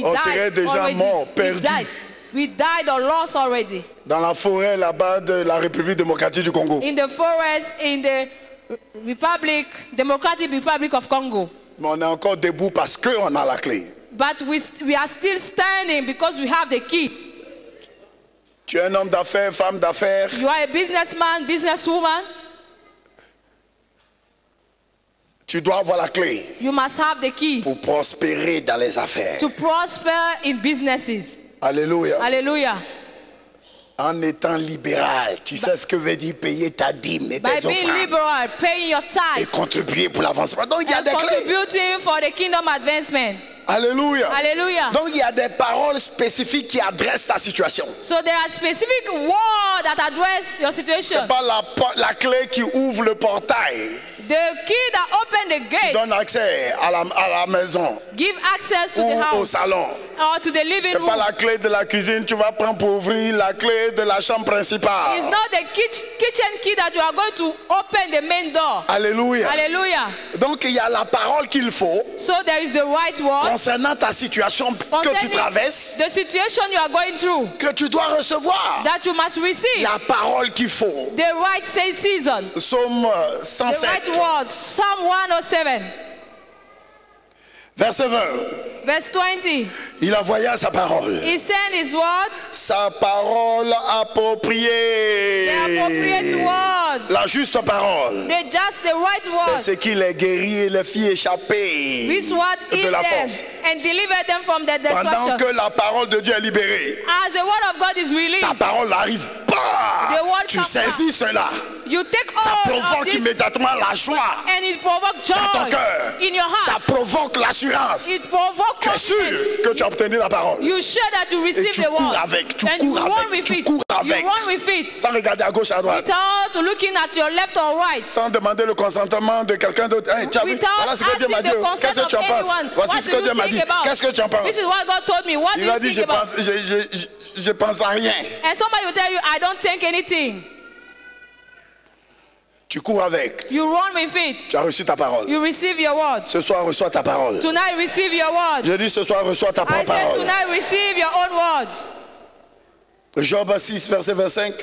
On died serait déjà already. morts, perdus. We died or lost already. Dans la forêt là-bas de la République démocratique du Congo. In the forest, in the Democratic Republic of Congo. Mais on est encore debout parce qu'on a la clé. But we are still standing because we have the key. Tu es un homme d'affaires, femme d'affaires. You are a businessman, businesswoman. Tu dois avoir la clé You must have the key pour prospérer dans les affaires. to prosper in businesses. Alléluia. Hallelujah. En étant libéral, tu sais ce que veut dire payer ta dîme et By tes being offrandes liberal, paying your et tithe, contribuer pour l'avancement. Donc il y a and des clés. contributing for the kingdom advancement. Alléluia. Hallelujah. Donc il y a des paroles spécifiques qui adressent ta situation. So there are specific words that address your situation. C'est pas la clé qui ouvre le portail, The key that open the qui gate, donne accès à la maison give access to the ou au house salon. or to the living C'est pas room. la clé de la cuisine, tu vas prendre pour ouvrir la clé de la chambre principale. It's not the kitchen key that you are going to open the main door. Alléluia. Hallelujah. Donc il y a la parole qu'il faut So there is the right word concernant ta situation que tu concerning traverses, the situation you are going through que tu dois recevoir. that you must receive. La parole qu'il faut. The right season. Psaume The 107, right word. Psalm 107. verset 20. Verse 20. Il envoya sa parole. He sent his word. Sa parole appropriée. The appropriate words. La juste parole. Just the right C'est word. ce qui les guérit et les fit échapper This word de healed la them force. and delivered them from the Pendant destruction. que la parole de Dieu est libérée, As the word of God is ta released, parole n'arrive pas. The word Tu comes saisis cela. you take Ça hold of provoque this immédiatement la joie and it provokes dans ton joy cœur. in your Ça heart. provoque l'assurance. It provokes Tu es sûr confidence. que tu as obtenu la parole. You sure that you Et receive tu the cours word. avec, tu And you cours run avec, with tu it. cours You avec. run with it. Sans regarder à gauche, à droite. Without looking at your left or right. Sans demander le consentement de quelqu'un d'autre. Hey, tu as vu? Without Voilà ce que Dieu m'a asking dit. the consent Qu'est-ce que of tu en penses? anyone. Voici What ce do que Dieu you m'a think dit. about? Qu'est-ce que tu en penses? This is what God told me. What do Il a you dit, think about? je pense à rien. And somebody will tell you, I don't think anything. Tu cours avec. You run with it. Tu as reçu ta parole. You receive your word. Ce soir, reçois ta parole. Tonight receive your word. Je dis ce soir, reçois ta I propre said parole. tonight receive your own words. Job 6, verset 25.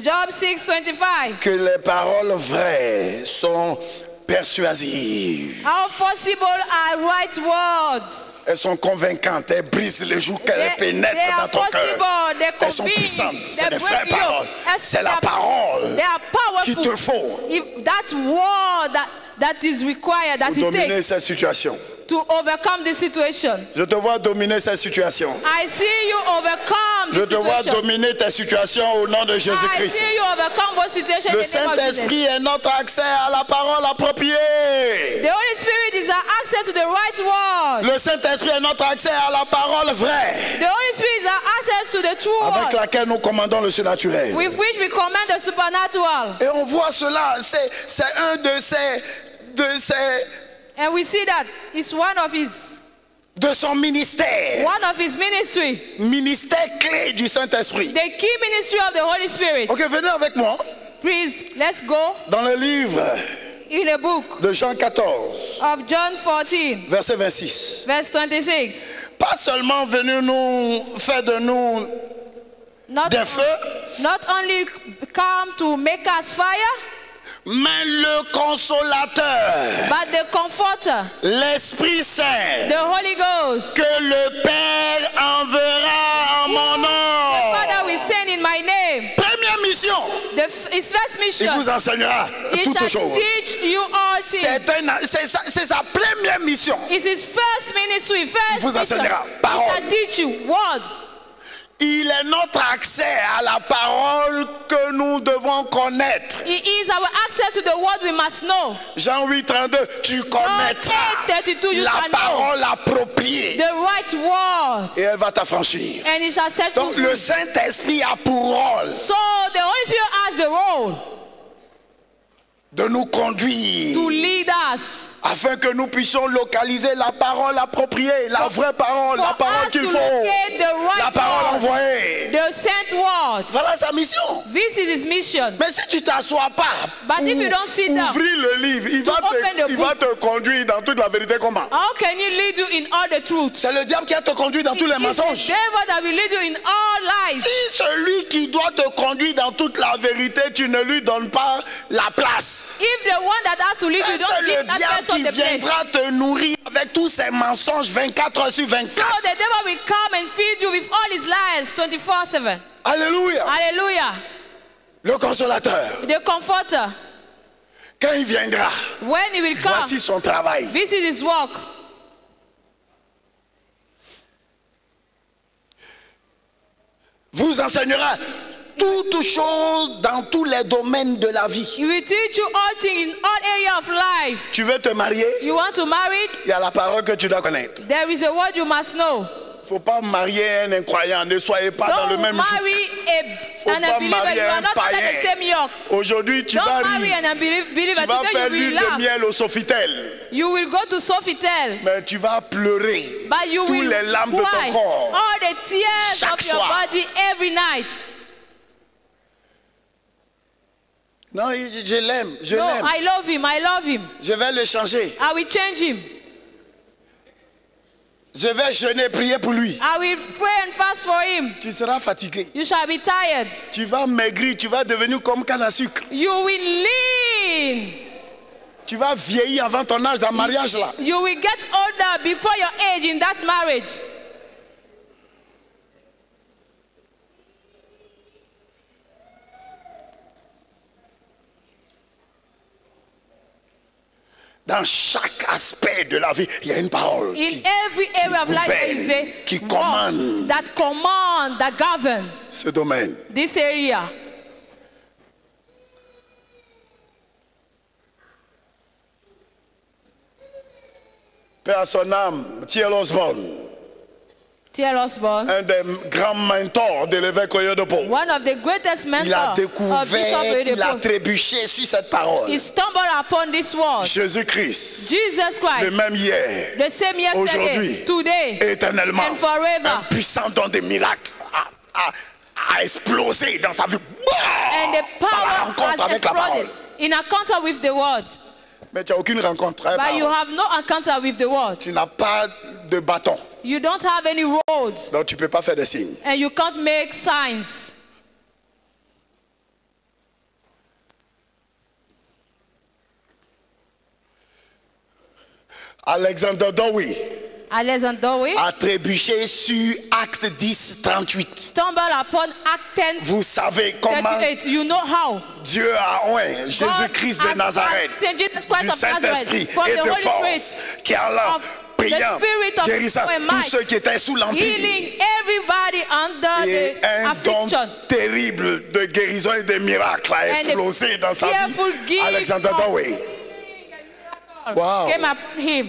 Job 6:25. Que les paroles vraies sont persuasives. How possible are right words? Elles sont convaincantes. Elles brisent les joues, qu'elles They pénètrent are dans ton cœur. possible. They Elles sont convince. puissantes. C'est They des vraies break you. paroles. C'est la parole They are qu'il powerful. te faut If that word that is required, that pour it dominer takes cette situation. to overcome this situation. Je te vois dominer cette situation. I see you overcome Je this te vois situation. dominer tes situations au nom de I Jésus-Christ. see you overcome both situations Le in the name of Jesus. Saint-Esprit est notre accès à la parole appropriée. The Holy Spirit is our access to the right word. Le Saint-Esprit est notre accès à la parole vraie, The Holy Spirit is our access to the true avec word, laquelle nous commandons le surnaturel. with which we command the supernatural. Et on voit cela, c'est un de ces And we see that it's de son ministère, one of his ministry, ministère clé du Saint-Esprit. the key ministry of the Holy Spirit. Ok, venez avec moi Please, let's go dans le livre in a book de Jean 14, of John 14, verset 26. verse 26. Pas seulement venu nous faire de nous Not, des feux, not only come to make us fire, mais le consolateur, but the Comforter, l'Esprit Saint, the Holy Ghost, que le Père enverra en mon the nom. Father will send in my name. Première mission, His first il mission, vous enseignera he toutes shall choses. teach you all things. C'est sa première mission. It's his first ministry, Il first vous mission. enseignera He parole. shall teach you words. Il est notre accès à la parole que nous devons connaître. He is our access to the word we must know. Jean 8, 32, tu connaîtras 8:32, you la shall know parole appropriée the right word, et elle va t'affranchir. and he shall set you Donc free. le Saint-Esprit a pour rôle So the Holy Spirit has the role de nous conduire to lead us, afin que nous puissions localiser la parole appropriée, la vraie parole, la for parole us qu'il to faut, locate the la right parole word, envoyée. the sent word. Voilà sa mission. This is his mission. Mais si tu t'assois pas, But if you don't sit down, ouvrir le livre, il open the va te conduire dans toute la vérité. Comment? How can he lead you in all the truth? C'est le diable qui a te conduit dans tous les It's the mensonges. devil that will lead you in all lies. Si celui qui doit te conduire dans toute la vérité, tu ne lui donnes pas la place, If the one that has to lead you c'est don't le give that diable person qui the place, viendra te nourrir avec tous ses mensonges 24 heures sur so 24. the devil will come and feed you with all his lies 24/7. Alléluia. Hallelujah. Le consolateur, The Comforter, quand il viendra, when he will come, voici son travail. this is his work. Vous enseignera toutes choses dans tous les domaines de la vie. He will teach you all things in all areas of life. Tu veux te marier, You want to marry? il y a la parole que tu dois connaître. There is a word you must know. Il ne faut pas marier un incroyant, ne soyez pas dans le Don't même marry Faut an pas unbeliever. marier You are un not under païen. the same yoke. Aujourd'hui, tu vas Don't marry rire. an unbeliever. Tu vas Today faire you will l'huile de laugh. miel au Sofitel. You will go to Sofitel, Mais tu vas pleurer but you tous will les larmes de cry ton corps. all the tears Chaque of your soir. body every night. Non, je l'aime, je No, l'aime. I love him. I love him. Je vais le changer. I will change him. Je vais jeûner, prier pour lui. I will pray and fast for him. Tu seras fatigué. You shall be tired. Tu vas maigrir, tu vas devenir comme canne à sucre. You will lean. Tu vas vieillir avant ton âge dans le mariage là. You will get older before your age in that marriage. Dans chaque aspect de la vie, il y a une parole In every area of life, there is a qui word commande that govern ce domaine. this area. Paix à son âme, T.L. Osborne, T.L. Osborne, un des grands mentors de l'évêque Oyedepo. one of the greatest Il a mentors of Bishop découvert, il a Oyedepo, trébuché sur cette parole. he stumbled upon this word. Jésus-Christ, Jesus le Christ, même hier, the same yesterday, aujourd'hui, today, éternellement, and forever. un puissant don des miracles a explosé dans sa vie. And the Par la power rencontre has avec la parole. exploded in encounter with the word. Mais tu n'as aucune rencontre avec la But you parole. have no encounter with the word. Tu n'as pas de bâton, You don't have any roads, donc tu ne peux pas faire de signes. and you can't make signs. Alexander Dowie Alexander Dowie a trébuché sur Acte 10, 38. stumbled upon Act 10, Vous savez comment 38. You know how Dieu a oint Jésus-Christ de has Nazareth anointed Jesus Christ du of Nazareth Saint-Esprit from et the de Holy force, Spirit, qui allant, of priant, the Spirit of guérissant power and tous might, ceux qui étaient sous l'empire. healing everybody under Et the un don affliction. terrible de guérison et de miracles a And the explosé dans sa fearful vie. gift Alexander of- Dowie, Wow. Came upon him.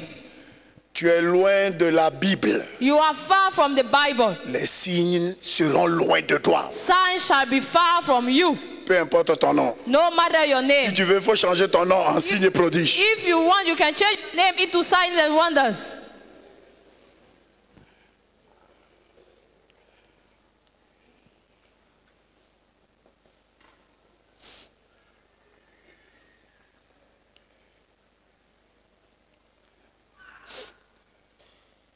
tu es loin de la Bible. You are far from the Bible. Les signes seront loin de toi. Signs shall be far from you, Peu importe ton nom. no matter your Si name. tu veux, il faut changer ton nom en signe et prodige. If you want, you can change your name into signs and wonders.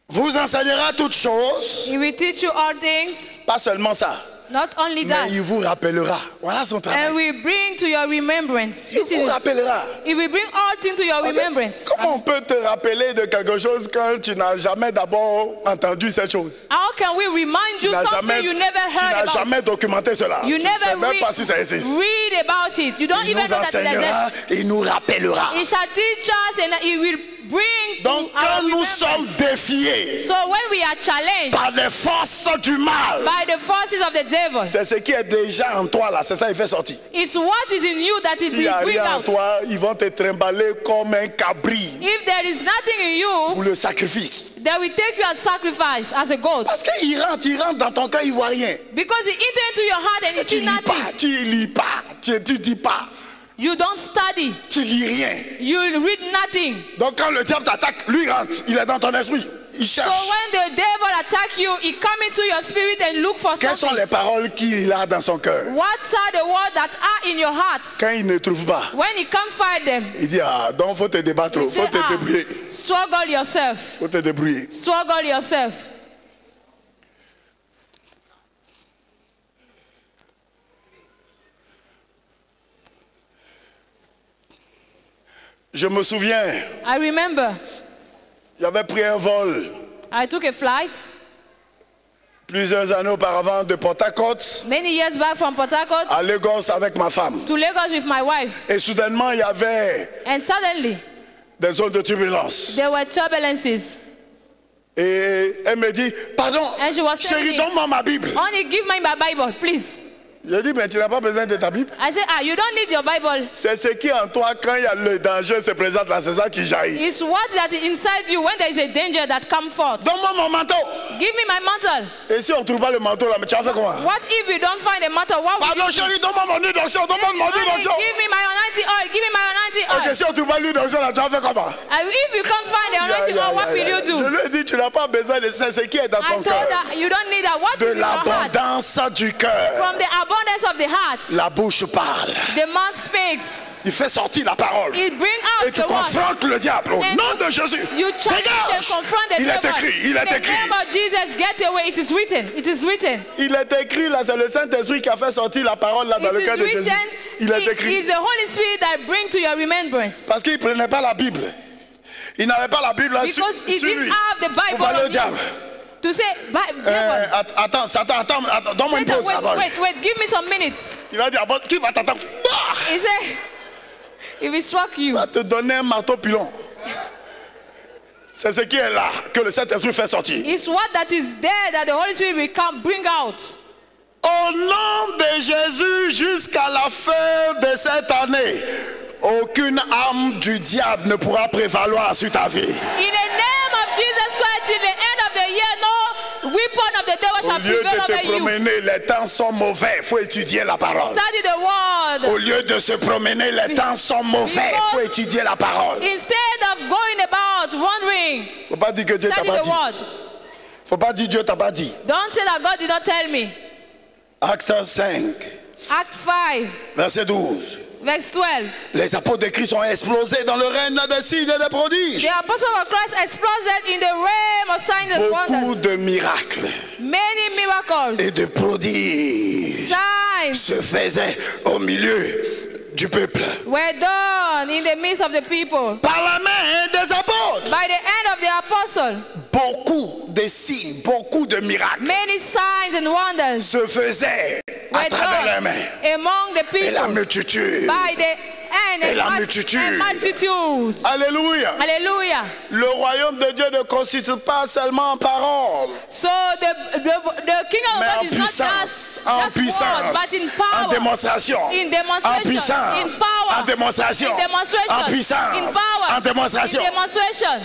Vous enseignera toutes choses, He will teach you all things, pas seulement ça, not only mais that, il vous rappellera. Voilà son and travail. will bring to your remembrance. Il This vous is, rappellera. he will bring all things to your remembrance. Comment on peut te rappeler de quelque chose quand tu n'as jamais d'abord entendu cette chose? How can we remind Tu you n'as something you never tu heard n'as about? jamais documenté cela. You Tu ne sais never même pas si ça existe. read about it. You don't Il even nous know that it enseignera exists. et il nous rappellera. He shall teach us and he will bring Donc to our quand nous remembrance. sommes défiés So when we are challenged par les forces du mal, by the forces of the devil, c'est ce qui est déjà en toi là, c'est ça il fait sortir. it's what is in you that it S'il n'y a will bring rien en out. toi, ils vont te trimballer comme un cabri If there is nothing in you, pour le sacrifice. they will take you as sacrifice, as a goat. Parce qu'il rentre dans ton cœur, il ne voit rien. Because it enter into your heart and Si you tu see lis nothing. pas, tu lis pas, tu dis pas, You don't study. tu lis rien. You read nothing. Donc quand le diable t'attaque, lui rentre, il est dans ton esprit, il So cherche. when the devil attack you, he come into your spirit and look for Quelles sont something. les paroles qu'il a dans son cœur? What are the words that are in your heart? Quand il ne trouve pas, When he can't find them, il dit donc faut te débattre, he faut say, te débrouiller, struggle yourself. faut te débrouiller. Struggle yourself. Je me souviens, I remember j'avais pris un vol I took a flight plusieurs années auparavant de Port Harcourt many years back from Port Harcourt à Lagos avec ma femme. to Lagos with my wife. Et soudainement, il y avait And suddenly, des zones de turbulence. there were turbulences. Et elle me dit, pardon, And she was telling chérie, me, donne-moi ma Bible. Honey, give me my Bible, please. Je dis, mais tu n'as pas besoin de ta Bible. I said, you don't need your Bible. C'est ce qui en toi, quand il y a le danger se présente là, c'est ça qui jaillit. It's what that is inside you when there is a danger that comes forth. Donne-moi mon manteau. Give me my mantle. Et si on ne trouve pas le manteau là, mais tu vas faire comment? What if you don't find the mantle? What will Pardon you do? chérie, donne-moi mon huile d'onction, donne-moi mon huile Honey, d'onction. give me my anointing oil. Give me my anointing Ok, oil. si on ne trouve pas l'huile d'onction là, tu vas faire comment? If you can't find the anointing oil, what will you Je do? lui ai dit, tu n'as pas besoin de ça, c'est ce qui est dans I ton told cœur. her, you don't need that. What De is in your heart? l'abondance du cœur. From the abundance abundance of the heart, la bouche parle. the mouth speaks. Il fait sortir la parole. It brings Et out tu the word. confrontes le diable au And nom de Jésus. You challenge and Dégage. confront the Il est devil. écrit, il est In the écrit. name of Jesus, get away. It is written. It is written. Il est écrit là, c'est le Saint-Esprit qui a fait sortir la parole là dans le It cœur is de Jésus. written. Il est It écrit. is the Holy Spirit that brings to your remembrance. Parce qu'il ne prenait pas la Bible. Il n'avait pas la Bible là sur Because he sur didn't lui. have the Pour Bible parler au on diable. him. To say, devil. Attends, Satan, donne-moi une pause d'abord. Wait, give me some minutes. Il va dire, bon, qui va t'attendre? Bah! He said, if he struck Il you, va te donner un marteau pilon. C'est ce qui est là que le Saint-Esprit fait sortir. it's what that is there that the Holy Spirit will come bring out. Au nom de Jésus, jusqu'à la fin de cette année, aucune âme du diable ne pourra prévaloir sur ta vie. In the name of Jesus Christ, till the end of the year, no weapon of the devil Au shall lieu prevail de te over you. promener, les temps sont mauvais, il faut étudier la parole. Study the word. Au lieu de se promener, les temps sont mauvais, il faut étudier la parole. Instead of going about wondering, Faut pas dire que Dieu t'a study pas the dit. word. Faut pas dire Dieu t'a pas dit. Don't say that God did not tell me. Acte 5, Act 5, verset 12. verse 12. Les apôtres de Christ ont explosé dans le règne des signes et des prodiges. The apostle of Christ exploded in the realm of signs and Beaucoup wonders. de miracles Many miracles, et de prodiges signs se faisaient au milieu du peuple. were done in the midst of the people Par la main des apôtres. by the hand of the apostle. Beaucoup de signes, beaucoup de miracles Many signs and wonders se faisaient à were travers les done mains. among the Et la people multitude. by the hand Et la and multitude. multitudes. Alléluia. Hallelujah. Le royaume de Dieu ne consiste pas seulement en paroles, So the kingdom of mais God en is not puissance, just en word, puissance, but in en power. démonstration, In en demonstration, puissance, in power, en démonstration, in demonstration, en puissance, in power, en démonstration. in demonstration.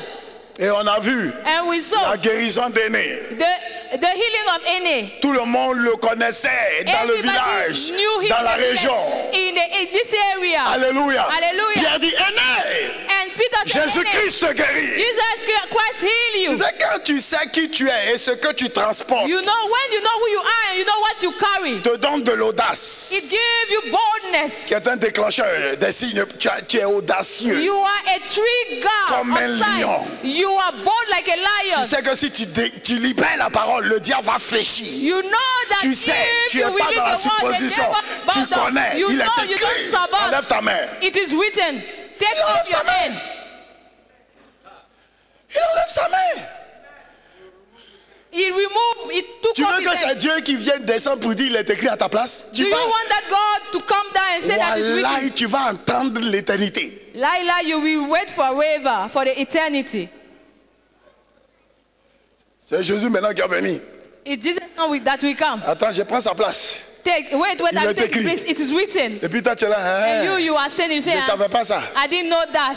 Et on a vu And we saw la guérison d'aînés. the healing of Ene. Tout le monde le connaissait dans le Everybody village, knew him dans la in the région. in this area. Alléluia. Hallelujah. Pierre dit, aîné, And Peter said, Jésus-Christ te guérit. Jesus Christ heal Tu you. sais, quand tu sais qui tu es et ce que tu transportes, You know when you know who you are and you know what you carry. te donne de l'audace. It gives you boldness. Qui est un déclencheur des signes. Tu es audacieux. You are a trigger Comme of un sign. lion. You are bold like a lion. Tu sais que si tu libères la parole, le diable va fléchir. You know that Tu sais, if tu you n'es pas release dans la the word, the supposition. devil Tu bows down. connais. You Il know est you écrit. don't sabbat. Enlève ta main. It is written. Take Il enlève off your sa main. hand. Il enlève sa main. He removed. He took Tu off veux his que c'est hand. Dieu qui vienne descendre pour dire il est écrit à ta place? Do you want that God to come down and say that it's Voilà, written? tu vas entendre l'éternité. Laila, you will wait forever for the eternity. C'est Jésus maintenant qui est venu. It's Jesus now that will come. Attends, je prends sa place. Wait, Il I est take écrit. place. It is written. Et puis toi, tu es là. And Hein? you are saying, you say, Je ne savais pas ça. I didn't know that.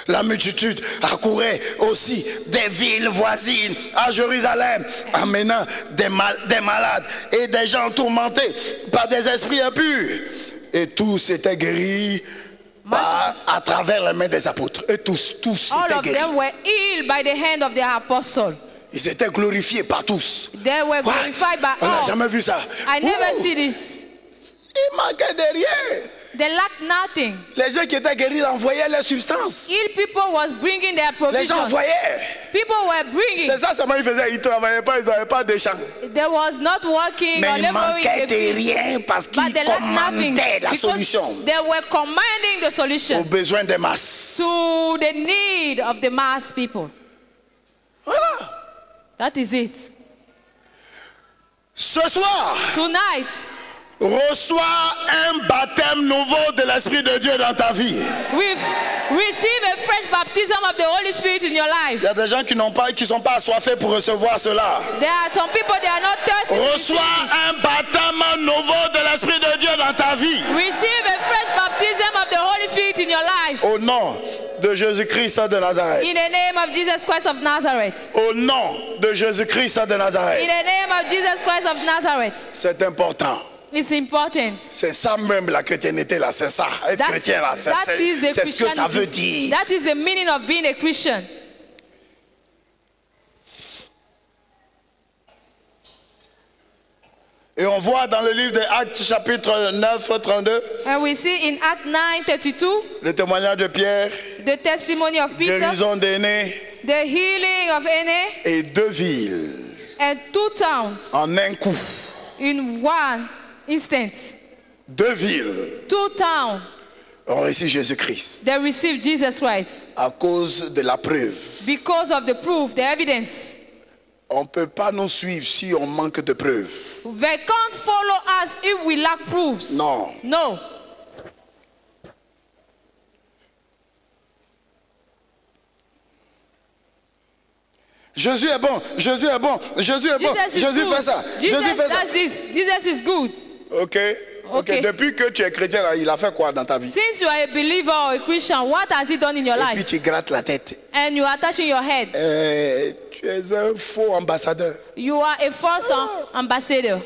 La multitude accourait aussi des villes voisines à Jérusalem, amenant des malades et des gens tourmentés par des esprits impurs. Et tous étaient guéris à travers les mains des apôtres. Et tous All étaient of guéris. them were healed by the hand of the apostle. Ils étaient glorifiés par tous. They were What? glorified by On n'a all. jamais vu ça. I never Ouh, see this. il manquait de rien. They lacked nothing. Les gens qui étaient guéris envoyaient leurs substances. Ill people was bringing their Les gens provisions. envoyaient. People were bringing. C'est ça seulement ils faisaient. Ils ne travaillaient pas, ils n'avaient pas de champs. There was not working Mais or ils laboring manquaient in the de field. rien parce But qu'ils they lacked nothing commandaient la because solution they were commanding the aux solution besoins des masses. to the need of the mass people. Voilà. That is it. Ce soir, Tonight, reçois un baptême nouveau de l'Esprit de Dieu dans ta vie. we've received a fresh baptism of the Holy Spirit in your life. Il y a des gens qui sont pas assoiffés pour recevoir cela. There are some people they are not thirsty. to Reçois receive. un baptême nouveau de l'Esprit de Dieu dans ta vie. Receive a fresh baptism of the Holy Spirit in your life. Au nom de Jésus-Christ de Nazareth. In the name of Jesus Christ of Nazareth. Au nom de Jésus-Christ de In Nazareth. the name of Jesus Christ of Nazareth. C'est important. It's important. C'est ça même la chrétienté là, c'est ça. Être chrétien là, c'est ce que ça veut dire. That is the meaning of being a Christian. Et on voit dans le livre des Actes chapitre 9, 32. And we see in Acts 9:32. Le témoignage de Pierre. The testimony of Peter. Guérison d'Énée. The healing of Énée. Et 2 villes. And 2 towns. En un coup. In one instant. 2 villes. 2 towns. On reçut Jésus-Christ. They received Jesus Christ. À cause de la preuve. Because of the proof, the evidence. On ne peut pas nous suivre si on manque de preuves. They can't follow us if we lack proofs. Non. No. Jésus est bon, Jésus est bon, Jésus est bon, Jésus fait ça, Jésus fait ça. Jesus is good. Ok. Depuis que tu es chrétien, là, il a fait quoi dans ta vie? Since you are a believer or a Christian, what has he done in your Et life? puis tu grattes la tête. And you are touching your head. Tu es un faux ambassadeur. You are a false ambassador.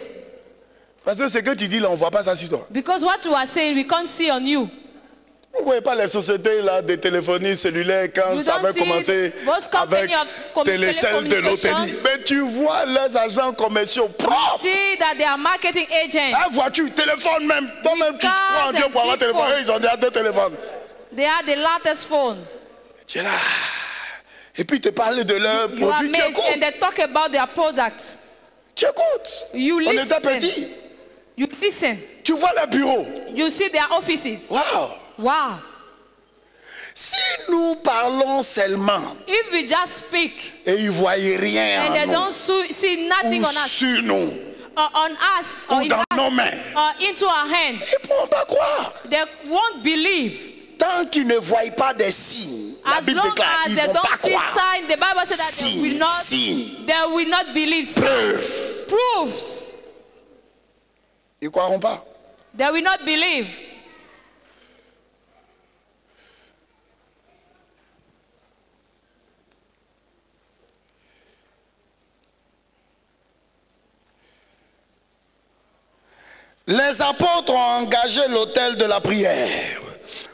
Parce que ce que tu dis là, on ne voit pas ça sur toi. Because what you are saying, we can't see on you. Vous ne voyez pas les sociétés là, de téléphonie cellulaire quand ça avait commencé avec Télécell de l'hôtellerie. Mais tu vois les agents commerciaux propres. See that they are marketing agents. La voiture, téléphone même. Toi-même, tu crois en Dieu pour avoir un téléphone. Ils ont déjà 2 téléphones. They are the latest phone. Tu es là. Et puis, tu parles de leur produit. Tu écoutes. And they talk about their products. Tu écoutes. You listen. On était petits. You listen. Tu vois les bureaux. You see their offices. Wow. Si nous parlons seulement, if we just speak, et ils ne voient rien and en they nous, don't see nothing ou on us, sur nous, or on us, or ou in dans nos us, mains, or into our hands, ils ne pourront pas croire. they won't believe. Tant qu'ils ne voient pas des signes, la As Bible long déclare, as ils they ne vont don't pas see croire. signs, the Bible says that they will not believe. Preuves. Proofs. Ils ne croiront pas. They will not believe. Les apôtres ont engagé l'autel de la prière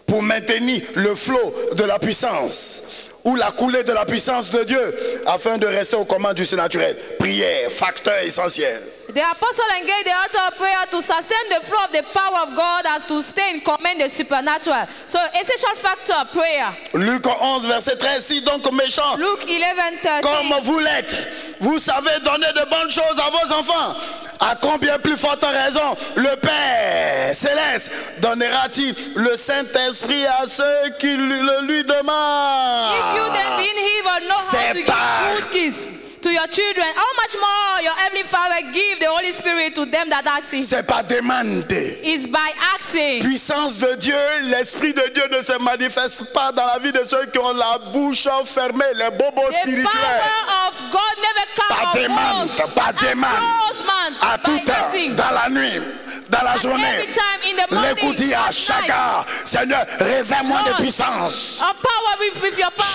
pour maintenir le flot de la puissance ou la coulée de la puissance de Dieu afin de rester aux commandes du surnaturel. Prière, facteur essentiel. The apostle engaged the altar of prayer to sustain the flow of the power of God as to stay in command the supernatural. So essential factor, prayer. Luc 11, verset 13. Si donc méchants, Luke 11:13. comme vous l'êtes, vous savez donner de bonnes choses à vos enfants, à combien plus forte raison le Père Céleste donnera-t-il le Saint-Esprit à ceux qui le lui demandent? If you then being evil know how to give good gifts to your children, how much more your heavenly Father give the Holy Spirit to them that ask Him? C'est pas demander. It's by asking. Puissance de Dieu, l'Esprit de Dieu ne se manifeste pas dans la vie de ceux qui ont la bouche fermée, les bobos spirituels. The power of God never comes Pas demande, pas demande. À toute heure, dans la nuit, dans la journée, l'écoute à chaque heure. Seigneur, révèle-moi de puissance.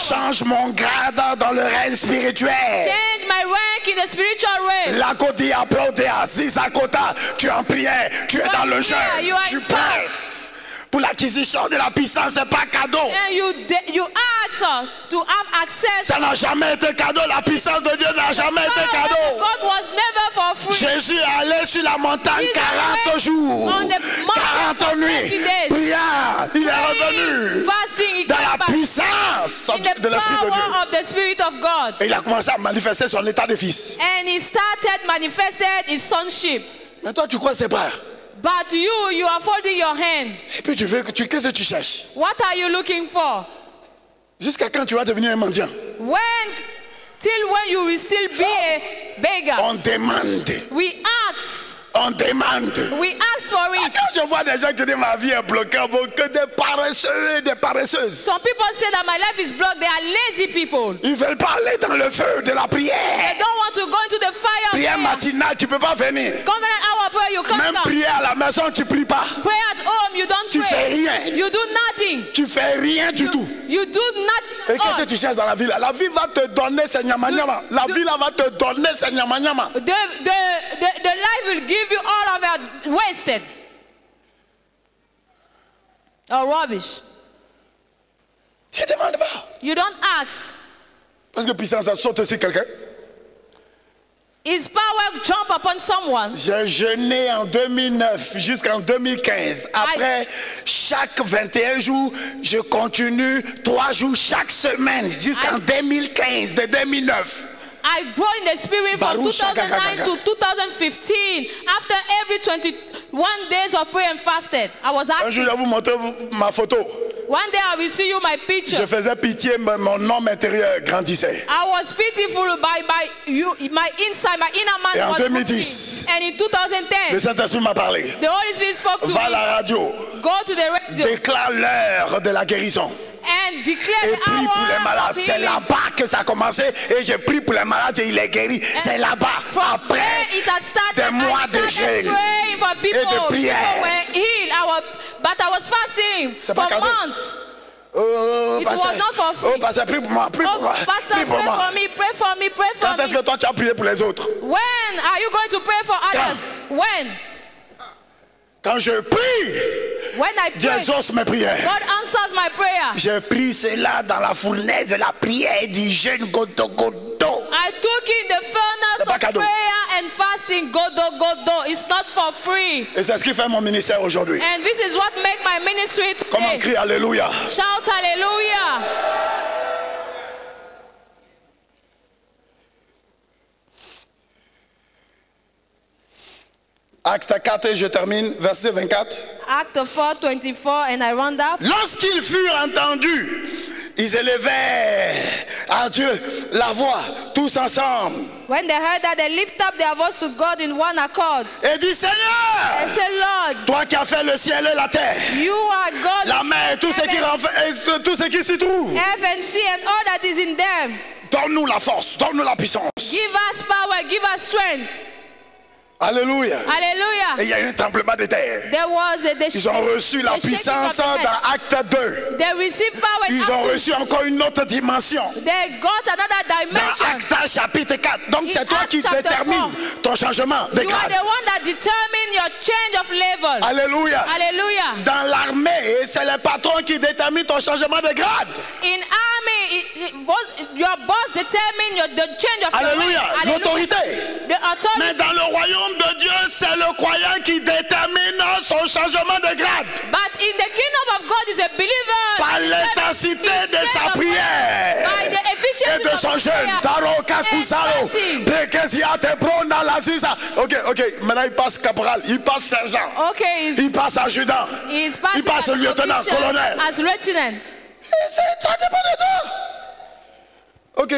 Change mon grade dans le règne spirituel. Change my rank in the spiritual realm. La côte applaudit à Zizakota. Tu es en prière, tu es dans le jeûne, tu presses. Pour l'acquisition de la puissance, c'est pas cadeau. And you ask to have access. Ça n'a jamais été cadeau. La puissance de Dieu n'a jamais été cadeau. God was never for free. Jésus est allé sur la montagne 40 jours, 40 nuits, priant. Il est revenu dans la puissance de l'Esprit de Dieu. Et il a commencé à manifester son état de fils. And he started manifested his sonship. Mais toi, tu crois que c'est pas? But you are folding your hand. Et puis qu'est-ce que tu cherches? What are you looking for? Jusqu'à quand tu vas devenir un mendiant? Till when you will still be a beggar. On demande. We ask. On demande. We ask for it. Quand je vois des gens qui disent ma vie est bloquée, que des paresseux et des paresseuses. Some people say that my life is blocked. They are lazy people. Ils veulent pas aller dans le feu de la prière. They don't want to go into the fire. Prière matinale, tu peux pas venir. Covenant hour prayer, you can't come. Même prier à la maison, tu pries pas. Pray at home, you don't tu pray. Tu fais rien. You do nothing. Tu fais rien du tout. You do nothing. Et qu'est-ce que tu cherches dans la vie? La vie va te donner Seigneur-Manyama. La vie là va te donner Seigneur-Manyama. The life will give you all of your waste. wasted or rubbish. Tu ne demandes pas. You don't ask. Parce que puissance a sauté sur quelqu'un. His power jump upon someone. J'ai jeûné en 2009 jusqu'en 2015. Après, chaque 21 jours, je continue 3 jours chaque semaine jusqu'en 2015, de 2009. I grow in the spirit from 2009 to 2015. After every 21 days of prayer and fasted, I was Un jour, je asking. vais vous montrer ma photo. One day I will see you my picture. Je faisais pitié, mais mon homme intérieur grandissait. I was pitiful by you, my inside, my inner man Et en was 2010, broken. And in 2010, le Saint-Esprit m'a parlé. the Holy Spirit spoke to Va à me. la radio, Go to the radio déclare l'heure de la guérison. and declare Et the prie pour les hour malades. of C'est healing. là-bas que ça a commencé. Et j'ai prié pour les malades et il est guéri. C'est là-bas. From Après there it had started. des mois de I started jeûne praying for people. et de prière. People were healed. But I was fasting C'est for pas cadeau. months. Oh, It was not for free. oh, pasteur, prie pour moi, prie pour Oh, moi. Pastor, Prie pour pray moi. for me, pray for me, pray for Quand est-ce me. que toi tu as prié pour les autres? When are you going to pray for others? When? Quand je prie, When I Dieu pray, exauce mes prières. God answers my prayer. J'ai pris cela dans la fournaise de la prière du jeûne Godo. I took in the C'est furnace pas of cadeau. prayer and fasting. Godo. It's not for free. Et c'est ce qui fait mon ministère aujourd'hui. And this is what make my ministry Comment today. crier Alléluia? Shout hallelujah. Acte 4 et je termine, verset 24. Act 4:24 and I round up. Lorsqu'ils furent entendus, ils élevèrent à Dieu la voix, tous ensemble. When they heard that, they lift up their voice to God in one accord. Et dit, Seigneur, They say, Lord, toi qui as fait le ciel et la terre, you are God. la mer, tout ce qui s'y trouve, Heaven, sea, and all that is in them. donne-nous la force, donne-nous la puissance. Give us power, give us strength. Alléluia. Et Hallelujah. il y a eu un tremblement de terre. There was Ils ont reçu la puissance dans Acte 2. They received power in Ils ont Acts. reçu encore une autre dimension They got another dans dimension. Acte chapitre 4. Donc In c'est toi Acts qui chapter détermine ton changement de You are grade. the one that determine your change of level. Alléluia. Hallelujah. Dans l'armée, c'est le patron qui détermine ton changement de grade. In army, your boss determine the change of your Alléluia. rank. L'autorité. The authority. Mais dans le royaume de Dieu, c'est le croyant qui détermine son changement de grade. But in the kingdom of God is a believer. Par l'intensité de sa prière By the efficiency et de of son his jeûne. prayer. Taro And kakusalo. fasting. Bekezia te bronda la ziza. Ok. Maintenant il passe caporal, il passe sergent, Okay, il passe adjudant, he's passing il passe as lieutenant, official, colonel. as lieutenant. Et ça dépend de toi. Ok.